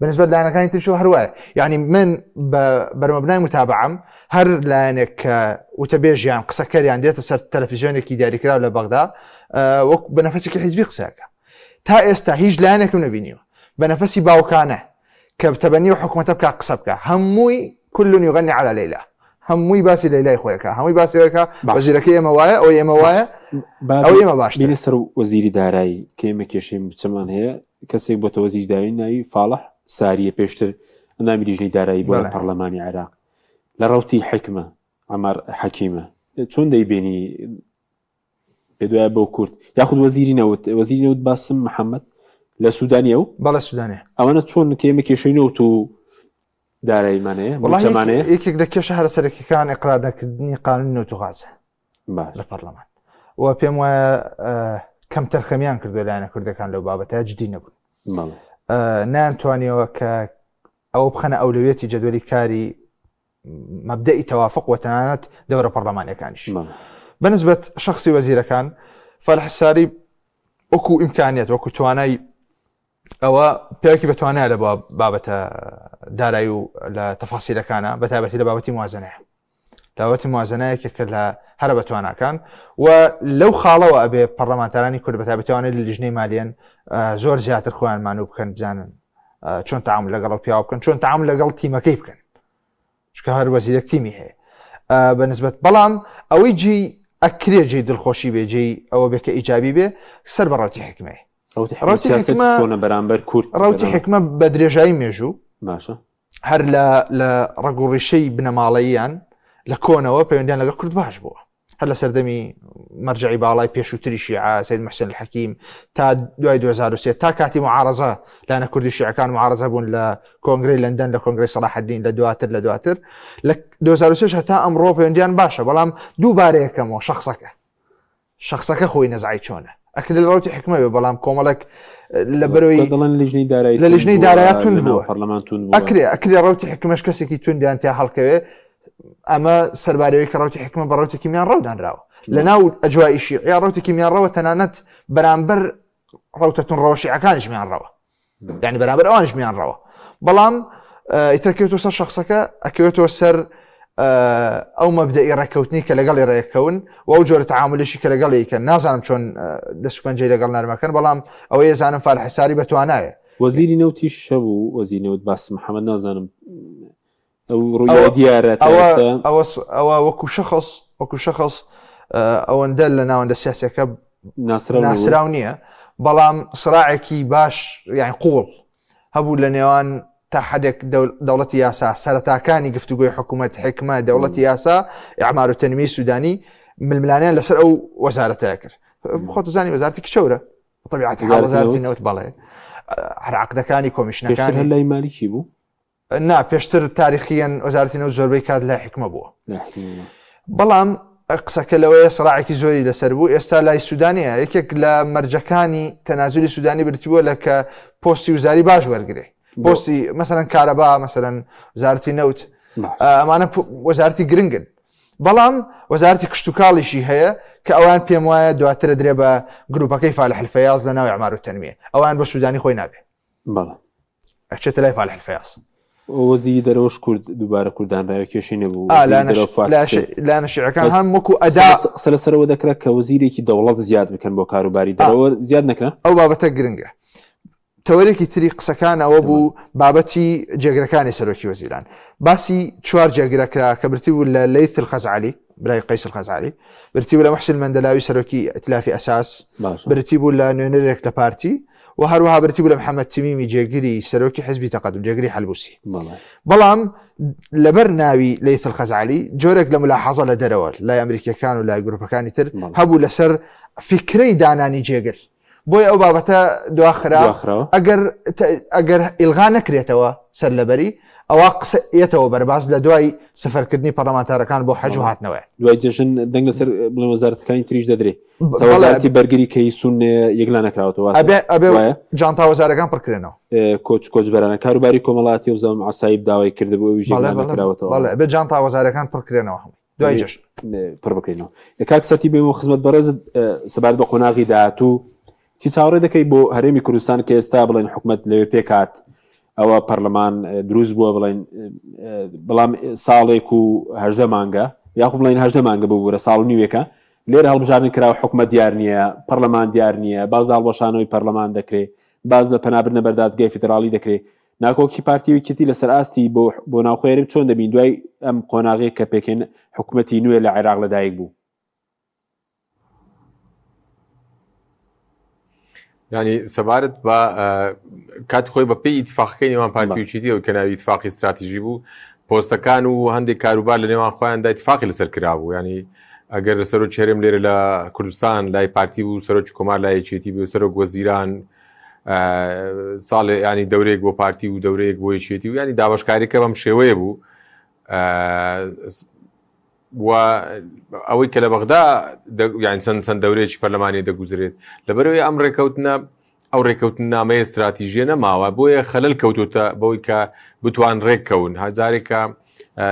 بنسبة لایەنەکانی ترشەوە هەروایە یعنی من بەرمەبنای متابعەم هەر لایەنێک کە وتەبێژیان قسەکەریان دێتە سەر تەلەڤیزیۆنێکی دیاریکراو لە بەغدا وەک بە نەفەسێکی حیزبی قسەکە تا ئێستا هیچ لایەنێکم نەبینیوە بە نەفەسی باوکانە کە بتەبەنی و حکوومەتە بکە قسە بکە هەمووی كل يغني على ليلى هەمووی باسی لەیلای خۆیەکە هەمووی باسیەکە وەزیرەکەی ئێمە وایە ئەو ئێمە وایە ئەو ئێمە باش بینە سەر وەزیری دارایی کە ئێمە کێشەی بچەمان هەیە کەسێک بۆتە وەزیری دارایی ناوی فاڵح ساریە پێشتر ئەندامی لیژنەی دارایی بۆ لە پەرلەمانی عێراق لە ڕەوتی حکمە عەمەر حەکیمە چۆن دەیبینی پێ دوایە بەو کورد یاخود وەزیری نەوت باسم محەممەد لە سوودانیە و بەڵە سوودانێ ئەوانە چۆن کە ئێمە کێشەی نەوت و داراییمانەیە وڵی یەکێک لە کێشە هەرە سەرەکیەکان ئیقرار نەکردنی قانون نەوت و غازە لە پەرلەمان و پێم وایە کەم تەرخەمیان کردو لایەنە کوردەکان لەو بابەتە جدی نەبوون نانتوانیەوە کە ئەوە بخەنە ئەولویەتی جەدوەلی کاری مەبدەئی تەوافق و تەنانەت دەورە پەرلەمانیەکانیش بەنسبەت شخصی وەزیرەکان فەلح ساری وەکو ئیمکانیەت وەکو توانای ئەوە پیاوێکی بەتوانای لە بابەتە دارایی و لە تەفاسیلەکانە بەتایبەتی لە بابەتی موازنەیە لەبابەتی موازنەیەکێکە لە هەرە بەتوانەکان و لەو خاڵەوە ئەبێ پەرلەمانتارانی کورد بەتایبەتیوانەی لە لیژنەی مالیەن زۆر زیاتر خۆیان مانوو بکەن بزانن چۆن تەعامل لەگەڵ پیاوە بکەن چۆن تەعامل لەگەڵ تیمەکەی بکەن چکە هەر وەزیرێک تیمی هەیە بەنسبەت بەڵام ئەوەی جی ئەکرێ جێی دڵخۆشی بێ جێی ئەوە بێ کە ئیجابی بێ سەر بە ڕەوتی حکمەیە ڕەوتی حکمە بە درێژایی مێژوو باشە هەر لە ڕەگوڕیشەی بنەماڵەییان لە کۆنەوە پەیوەندیان لەگەڵ کورد باش بووە هەر لە سەردەمی مەرجعی باڵای پێشووتری شیعە سید محسن الحەکیم تا دوای 2003 تا کاتی معارەزە لایەنە کوردی شیعەکان معارەزە بوون لە کۆنگرەی لەندەن لە کۆنگرەی سەلاح الدین لە دواتر لە 2003 هەتا ئەمڕۆ پەیوەندیان باشە بەڵام دووبارەیەکەمەوە شخصەکە خۆی نەزعی چۆنە ئەکرێ لە ڕەوتی حکمە بێ بەڵام کۆمەڵک لە بەرەوەی لە لیژنەی دارایی تون بووە ئەکرێ ڕەوتی حکمەش کەسێکی توندیان تیا هەڵکەوێ ئەمە سەربارەوەی کە ڕەوتی حکمە بە ڕەوتێکی میان ڕەودانراوە لە ناو ئەجوای شیعە ڕەوتێکی میان ڕەوە تەنانەت بەرامبەر ڕەوتەتون ڕەوە شیعەکانیش میان ڕەوە یعنی بەرامبەر ئەوانیش میان ڕەوە بەڵام ئیترکەوێتەوە سەر شخصەکە ئەکەوێتەوە سەر ئەو مەبدەئی ڕێکەوتنی کە لەگەڵی ڕێکەون و ئەو جۆرە تەعاملێکی کە لەگەڵیکە نازانم چۆن دەسوپەنجەی لەگەڵ نەرمەکەن بەڵام ئەوەی ێزانم فالح ساری بەتوانایە وەزیری نەوتیش شەبوو وەزیری نەوت باسم محەممەد نازانم ئەو ڕووی دیارە ئەوە وەکو شخص ئەوەندە لە ناوەندە سیاسەکە ناسراو ناسراو نییە بەڵام سراعێکی باش یان قوڵ هەبوو لە نێوان تا حدێک دەوڵەتی یاسا سەرەتاکانی گفتوگۆی حکوومەت حکمە دەوڵەتی یاسا ئیعمار و تەنمیەی سوودانی ململانیان لەسەر ئەو وەزارەتەیە کرد خۆت زانی وەزارەتی کچەورە بەطبیعەتی وەزارەتی نەوت بەڵێ عقدەکانی کۆمیشنەکانی لای مالیکی بوو نا پێشتر تاریخیان وەزارەتی نەوت زۆربەی کات لای حکمە بووە بەڵام قسەکە لەوەیە سراعێکی زۆری لەسەر بوو ئێستا لای سوودانیە یەکێک لە مەرجەکانی تەنازولی سوودانی برتیبووە لە کە پۆستی وزاری باش وەرگێ پۆستی مەسەرەن کارەبا مەسەرەن وەزارەتی نەوت ئەمانە وەزارەتی گرنگن بەڵام وەزارەتی کشتتوکاڵیشی هەیە کە ئەوان پێم وایە دواترە درێ بە گروپەکەی فالح الفەیاز لە ناوی ئەعمار و تەنمیە ئەوان بە سوودانی خۆی نابێ ئەچێتە لای فالح الفەیاز وەزیری دەرەوەش کورد دووبارە کوردان ڕایە کێشی نەبوو لا نەشیعەکان هەم وەکو ئەدا سەرەوە دەکرێت کە وەزیرێکی دەوڵەت زیاد بکەن بۆ کاروباری دەرەوە زیاد نەکرێن ئەو بابەتە گرنگە تەوەرێکی تری قسەکان ئەوە بوو بابەتی جێگرەکانی سەرۆکی وەزیران باسی 4 جێگرەکرا کە برتی بوو لە لەیث الخەزعەلی برای قەیس الخەزعەلی برتی بوو لە محسن مەندەلاوی سەرۆکی ئەتلافی ئەساس برتی بوو لە نوێنەرێک لە پارتی و هەروەها برتی بوو لە محەممەد تمیمی جێگیری سەرۆکی حزبی تەقەدم جێگیری حەلبوسی بەڵام لەبەر ناوی لەیث الخەزعەلی جۆرێک لە ملاحەزە لە دەرەوە لای ئەمریکیەکان و لای گروپەکانی تر هەبوو لەسەر فکرەی دانانی جێگر بۆی ئەو بابەتە دواخرا ئەگەر ئیلغا نەکرێتەوە سەر لەبەری ئەوە قسەیەتەوە بەرباز لە دوای سەفەرکردنی پەرلەمانتارەکان بۆ حەج و هاتنەوە دوای جێژن دەنگ لەسەر بڵێن وەزارەتەکانی تریش دەدرێت سەوەزارەتی بەرگری کەیسون یەکلا نەکراوەتەوە ئەبێ جانتا وەزارەکان پڕکرێنەوە کۆچبەرانە کاروباری کۆمەڵاتی و زەم عسایب داوای کردبوو نەکراوەتەوە بێ جانتا وەزارەکان پڕکرێنەوە دوای جەژن پڕ بکەینەوە کاک سەرتی بێمەوە خزمەت بەڕێزت سەبارەت بە قۆناغی داهاتوو چی چاوەڕێ دەکەی بۆ هەرێمی کوردستان کە ئێستا بڵێن حکوومەت لەوێ پێکات ئەوە پەرلەمان دروست بووە بڵێن بەڵام ساڵێک و 18 مانگە یاخو بڵێن 18 مانگە ببوورە ساڵ نیوێکە لێرە هەڵبژاردن کراوە حکوومەت دیار نییە پەرلەمان دیار نییە باز لە هەڵبەشانەوەی پەرلەمان دەکرێت باز لە پەنابردنە بەردادگای فیدراڵی دەکرێت ناکۆکی پارتیویکێتی لەسەر ئاستی بۆ ناوخۆیەرم چۆن دەبین دوای ئەم قۆناغی کە پێکەن حکوومەتی نوێ لە عێراق لەدایک بوو ینی سەبارەت بە کات خۆی بە پێی ئیتفاقەکەی نێوان پارتیوچیتی و کە ناوی ئیتفاقی استراتیژی بوو پۆستەکان و هەندێک کاروبار لە نێوان خۆیاندا ئیتفاقی لەسەر کرابوو ینی ئەگەر سەرۆکی هەرێم لێرە لە کوردستان لای پارتی بوو سەرۆکی کۆمار لای یەکێتی بوو سەرۆک وەزیران ساڵێ ینی دەورێک بۆ پارتی و دەورەیەک بۆ یەکێتی و ینی دابەشکاریەکە بەم شێوەیە بوو و ئەوەی کە لە بەغدا یان چەند دەورێکی پەرلەمانی دەگوزرێت لەبەرەوەی ئەم ڕێکەوتنە ئەو ڕێکەوتن نامەیە استراتیژیە نەماوە بۆیە خەلەل کەوتوتە بەوەی کە بتوان ڕێککەون هەزارێکە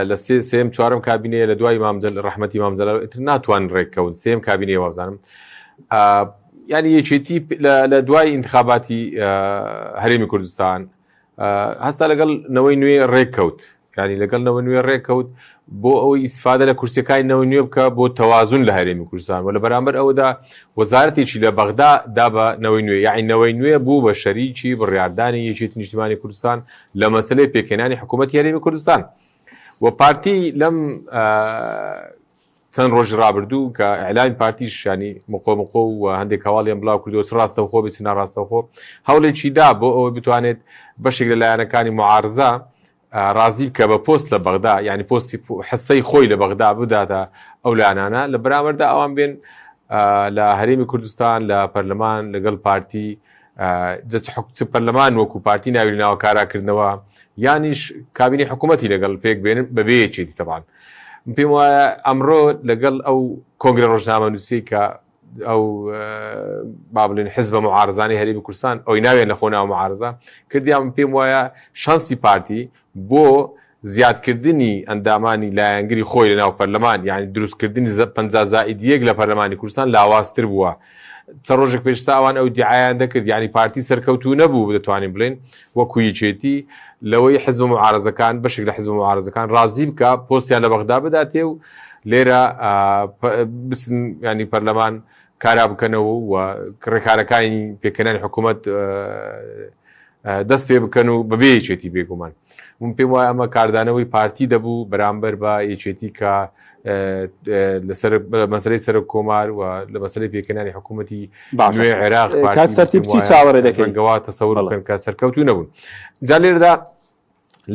لە سێم چوارم کابینەیە لە دوای ڕەحمەتی مامزەلال ئیتر ناتوان ڕێککەون سێم کابینەیە وابزانم ینی یەکێتی لە دوای انتخاباتی هەرێمی کوردستان هەستا لەگەڵ نەوەی نوێ ڕێککەوت ینی لەگەڵ نەوە نوێ ڕێککەوت بۆ ئەوەی ئیسفادە لە کورسەکانی نەوە نوێ بکە بۆ تەوازون لە هەرێمی کوردستان و لە بەرامبەر ئەوەدا وەزارەتێکی لە بەغدا دا بە نەوەی نوێ یعنی نەوەی نوێ بوو بە شەریکی بڕیاردانی یەکێتی نیشتیمانی کوردستان لە مەسلەی پێکهێنانی حکوومەتی هەرێمی کوردستان و پارتی لەم چەند ڕۆژ ڕابردوو کە ئەعلانی پارتیش ینی مقۆ و هەندێک هەواڵیان بڵاو کردو چ ڕاستەوخۆ بێت چ ناڕاستەوخۆ هەوڵێکی دا بۆ ئەوەی بتوانێت بەشێک لە لایەنەکانی معارزە رازی بکە بە پۆست لە بەغدا ینی پۆستی حسەی خۆی لە بەغدا بداتە ئەو لایەنانە لە بەرامبەردا ئەوان بێن لە هەرێمی کوردستان لە پەرلەمان لەگەڵ پارتی پەرلەمان وەکو پارتی ناوی ناوە کاراکردنەوە یانیش کابینی حکوومەتی لەگەڵ پێک بێنن بەبێ یەکێتی تەبان پێم وایە ئەمڕۆ لەگەڵ ئەو کۆنگرە ڕۆژنامەنووسی کە ئەو با بڵێن حزبە معارزانی هەرێمی کوردستان ئەوی ناوێن لە خۆ ناو معارزە کردیان پێم وایە شانسی پارتی بۆ زیادکردنی ئەندامانی لایەنگری خۆی لە ناو پەرلەمان یعنی دروستکردنی 50 لە پەرلەمانی کوردستان لاوازتر بووە چە ڕۆژێک پێشتا ئەوان ئەو دیعایان دەکرد ینی پارتی سەرکەوتوو نەبوو دەتوانین بڵێن وەکو یەکێتی لەوەی حزب معارزەکان بەشێک لە حزب معارزەکان رازی بکە پۆستیان لە بەغدا بداتێ و لێرە بسن ینی پەرلەمان کارا بکەنەوە و ڕێکارەکانی پێکەنانی حکوومەت دەست پێ بکەن و بەبێ یەکێتی بێگومان من پێم وایە ئەمە کاردانەوەی پارتی دەبوو بەرامبەر بە یەکێتی کە لەسەر مەسەلەی سەر کۆمار و لە مەسەلەی پێکەنانی حکوومەتی نوێ عێراق سەرتی بچی چاوەڕێ دەکەن گەوا تەسەور بکەن کە سەرکەوتوو نەبوون جا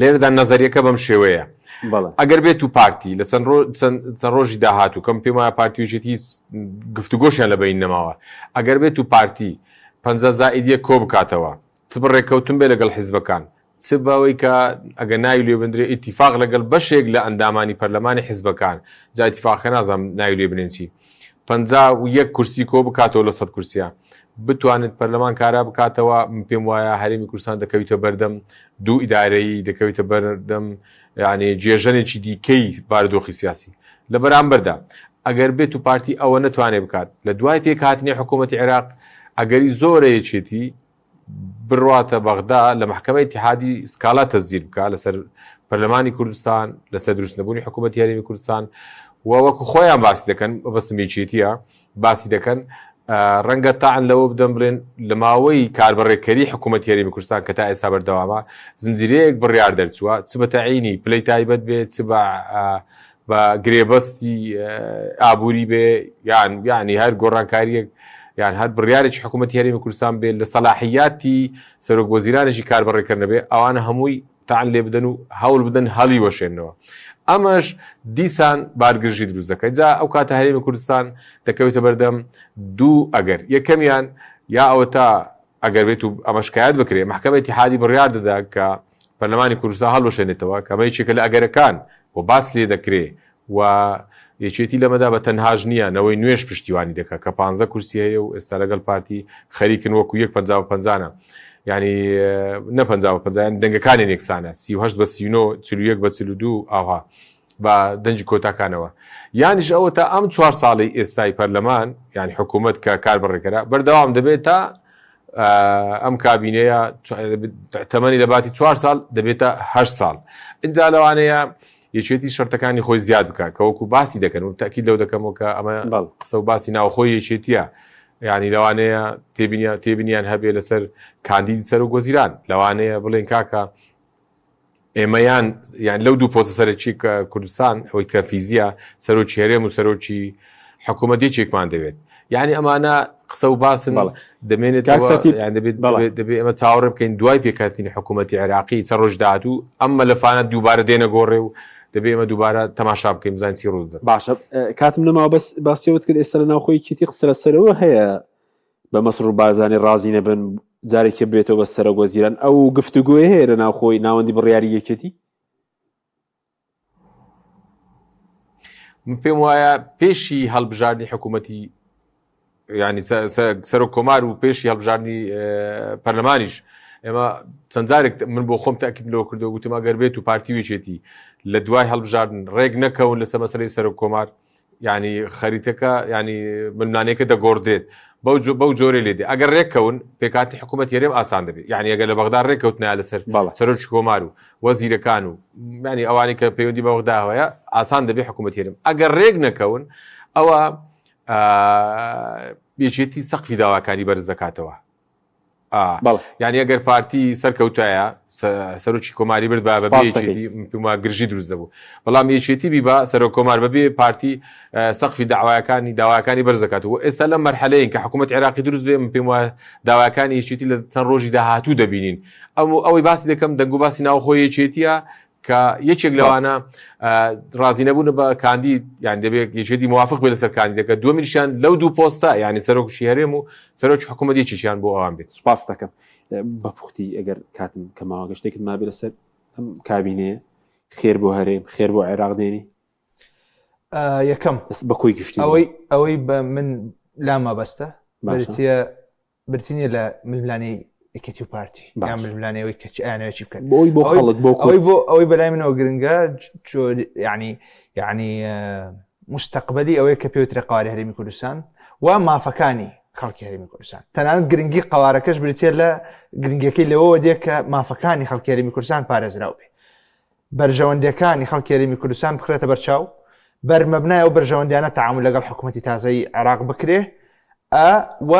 لێرەدا نەزەریەکە بەم شێوەیە ئەگەر بێت و پارتی لە چەند ڕۆژی داهاتوو کەم پێم وایە پارتیویژێتی گفتوگۆشیان لە بین نەماوە ئەگەر بێت و پارتی 50 زائیدیە کۆ بکاتەوە چ بڕێککەوتن بێ لەگەڵ حیزبەکان چ بەوەی کە ئەگەر ناوی لێ بندرێ ئیتیفاق لەگەڵ بەشێک لە ئەندامانی پەرلەمانی حیزبەکان جا ئیتیفاقە نازانم ناوی لێ بنێن چی 51 کورسی کۆ بکاتەوە لە 100 کورسیە بتوانێت پەرلەمان کارا بکاتەوە پێم وایە هەرێمی کوردستان دەکەویتە بەردەم دوو ئیدارەیی دەکەویتە بەردەم یعنی جێژنێکی دیکەی بارودۆخی سیاسی لە بەرامبەردا ئەگەر بێت و پارتی ئەوە نەتوانێت بکات لە دوای پێکهاتنی حکوومەتی عێراق ئەگەری زۆرەیەکێتی بڕواتە بەغدا لە محکمەی اتحادی سکالا تەزیر بکە لەسەر پەرلەمانی کوردستان لەسەر دروستنەبوونی حکوومەتی هەرێمی کوردستان و وەکو خۆیان باسی دەکەن بەستم یەکێتیە باسی دەکەن ڕەنگە تاعن لەوە بدەم بڵێن لە ماوەی کاربڕێکەری حکوومەتی هەرێمی کوردستان کە تا ئێستا بەردەوامە زنجیرەیەک بڕیار دەرچووە چ بە تەعینی پلەی تایبەت بێت چ بە گرێبەستی ئابووری بێ یانی هەر گۆڕانکاریەک یان هەر بڕیارێکی حکوومەتی هەرێمی کوردستان بێت لە سەلاحیاتی سەرۆک وەزیرانێکی کاربڕێکردن بێ ئەوانە هەمووی تاعن لێ بدەن و هەوڵ بدەن هەڵی وەشێنەوە ئەمەش دیسان بارگرژی دروست دەکەیت جا ئەو کاتە هەرێمی کوردستان دەکەوێتە بەردەم دوو ئەگەر یەکەمیان یا ئەوە تا ئەگەر بێت و ئەمەشکایەت بکرێ محکمەی اتحادی بڕیار دەدا کە پەرلەمانی کوردستان هەڵوەشێنێتەوە کە ئەمە یەکێکە لە ئەگەرەکان و باس لێ دەکرێ و یەکێتی لەمەدا بە تەنهاژ نییە نەوەی نوێش پشتیوانی دەکات کە 15 کورسی هەیە و ئێستا لەگەڵ پارتی خەریکن وەکو 150 ینی نە 50 دەنگەکانی یەکسانە 38 بە 39 41 بە 42 ئاها بە دەنجی کۆتاکانەوە یانیش ئەوە تا ئەم 4 ساڵی ئێستای پەرلەمان یعنی حکوومەت کە کاربڕێکەرە بەردەوام دەبێت تا ئەم کابینەیە تەمەنی لە باتی 4 ساڵ دەبێتە 8 ساڵ اینجا لەوانەیە یەکێتی شەرتەکانی خۆی زیاد بکات کە وەکو باسی دەکەن و تاکید لەو دەکەمەوە کە ئەمە قسە و باسی ناوخۆی یەکێتیە یعنی لەوانەیە تێبینیان هەبێ لەسەر کاندید سەرۆک وەزیران لەوانەیە بڵێن کاکە ئێمەیان یان لەو دوو پۆستە سەرەکی کوردستان ئەوەی تەنفیزیە سەرۆکی هەرێم و سەرۆکی حکوومەت یەکێکمان دەوێت یعنی ئەمانە قسە و باسن دەمێنێت دەبێت ئەمە چاوەڕێ بکەین دوای پێکهاتنی حکوومەتی عێراقی چەند ڕۆژ داهاتوو ئەمە لەفانە دووبارە دێنە گۆڕێ و دەبێت ئەمە دووبارە تەماشا بکەین بزانین چی ڕوو دەدات باشە کاتم نەماوە بەس باسیەوەت کرد ئێستا لە ناوخۆی کیتی قسە لەسەرەوە هەیە بە مەسرور بارزانی ڕازی نەبن جارێکی بێتەوە بە سەرۆک وەزیران ئەو گفتوگۆی هەیە لە ناوخۆی ناوەندی بڕیاری یەکێتی پێم وایە پێشی هەڵبژاردننی حکوومەتی ینی سەرۆک کۆمار و پێشی هەڵبژاردننی پەرلەمانیش ئێمە چەند جارێک من بۆ خۆم تاکید لەوە کردەوە گوتم ئەگەر بێت و پارتی وێچێتی لە دوای هەڵبژاردن ڕێک نەکەون لەسەر مەسەلەی سەرۆک کۆمار ینی خەریتەکە ینی منانەکە دەگۆڕدرێت بەو جۆرە لێدێ ئەگەر ڕێککەون پێکاتی حکوومەت هەرێم ئاسان دەبێت یعنی ئەگەر لە بەغدا ڕێککەوتنایە لەسەر سەرۆکی کۆمار و وەزیرەکان و ینی ئەوانی کە پەیوەندی بە بەغدا هەیە ئاسان دەبێت حکوومەت هەرێم ئەگەر ڕێک نەکەون ئەوە بێچێتی سەقفی داواکانی بەرز دەکاتەوە یعنی ئەگەر پارتی سەرکەوتایە سەرۆکی کۆماری برد بە بەبێ گرژی دروست دەبوو بەڵام یەکێتی بی بە سەرۆک کۆمار بەبێ پارتی سەقفی داواکانی بەرز دەکاتەوە ئێستا لەم مەرحەلەیەن کە حکوومەت عێراقی دروست بێ من پێم وایە داواکانی یەکێتی لە چەند ڕۆژی داهاتوو دەبینین ئەوەی باسی دەکەم دەنگ و باسی ناوخۆی یەکێتیە کە یەکێک لەوانە ڕازی نەبوون بە کاندید یان دەبێت یەکێتی موافق بێ لەسەر کاندیدەکە دووەمیشیان لەو دوو پۆستە یعنی سەرۆکشی هەرێم و سەرۆکی حکوومەت یەکێکیان بۆ ئەوان بێت سوپاس دەکەم بە پوختی ئەگەر کاتم کەماوە گەشتێکت ما بێ لەسەر ئەم کابینەیە خێر بۆ هەرێم خێر بۆ عێراق دێنی یەکەم بە کۆی گشتی ئەوەی بە من لاما بەستە برتینە لە ململانەی یەکێتی و پارتی یان ململانەوەی کە ئەیانەوەی بکەن بۆ خەڵک بۆ ئەوەی بەلای منەوە گرنگە ینی مستەقبەلی ئەوەیە کە پێوترە قواری هەرێمی کوردستان و مافەکانی خەڵکی هەرێمی کوردستان تەنانەت گرنگی قوارەکەش بریتێ لە گرنگەکەی لەوەوە دێ کە مافەکانی خەڵکی هەرێمی کوردستان پارێزراو بێ بەرژەوەندەکانی خەڵکی هەرێمی کوردستان بخرێتە بەرچاو بەرمەبنایە و بەرژەوەندیانە تەعامل لەگەڵ حکوومەتی تازەی عێراق بکرێ و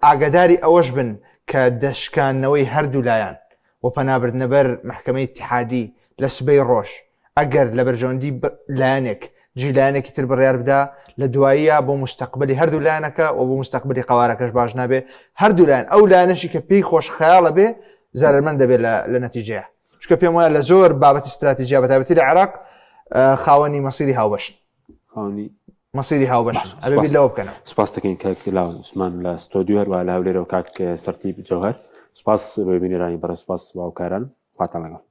ئاگاداری ئەوەش بن کە دەشکانەوەی هەردوو لایەن و پەنابردنە بەر محکمەی اتحادی لە سبەی ڕۆژ ئەگەر لە بەرژەوەندی لایەنێک جیلانێکی تر بڕیار بدا لە دواییە بۆ مستەقبلی هەردوو لایەنەکە و بۆ مستەقبلی قوارەکەش باش نابێ هەردوو لایەن ئەو لایەنەشی کە پێی خۆشخەیاڵە بێ زارەرمەند دەبێت لە نەتیجەیە چونکە پێم وایە لە زۆر بابەتی استراتیژیا بەتابەتی لە عێراق خاوەنی مەسیری هاوبەشن مەسیری هاوبەشن ئەبێ بیر لەوە بکەنەوە. سپاس دەکەین کاک لاوان عوسمان لە ستۆدیۆ هەروە لە هەولێرەوە کاک سەرتیب جەوهەر سپاس بە بینێرانی بەڕێز سپاس باوکاران خواتان لەگەڵ.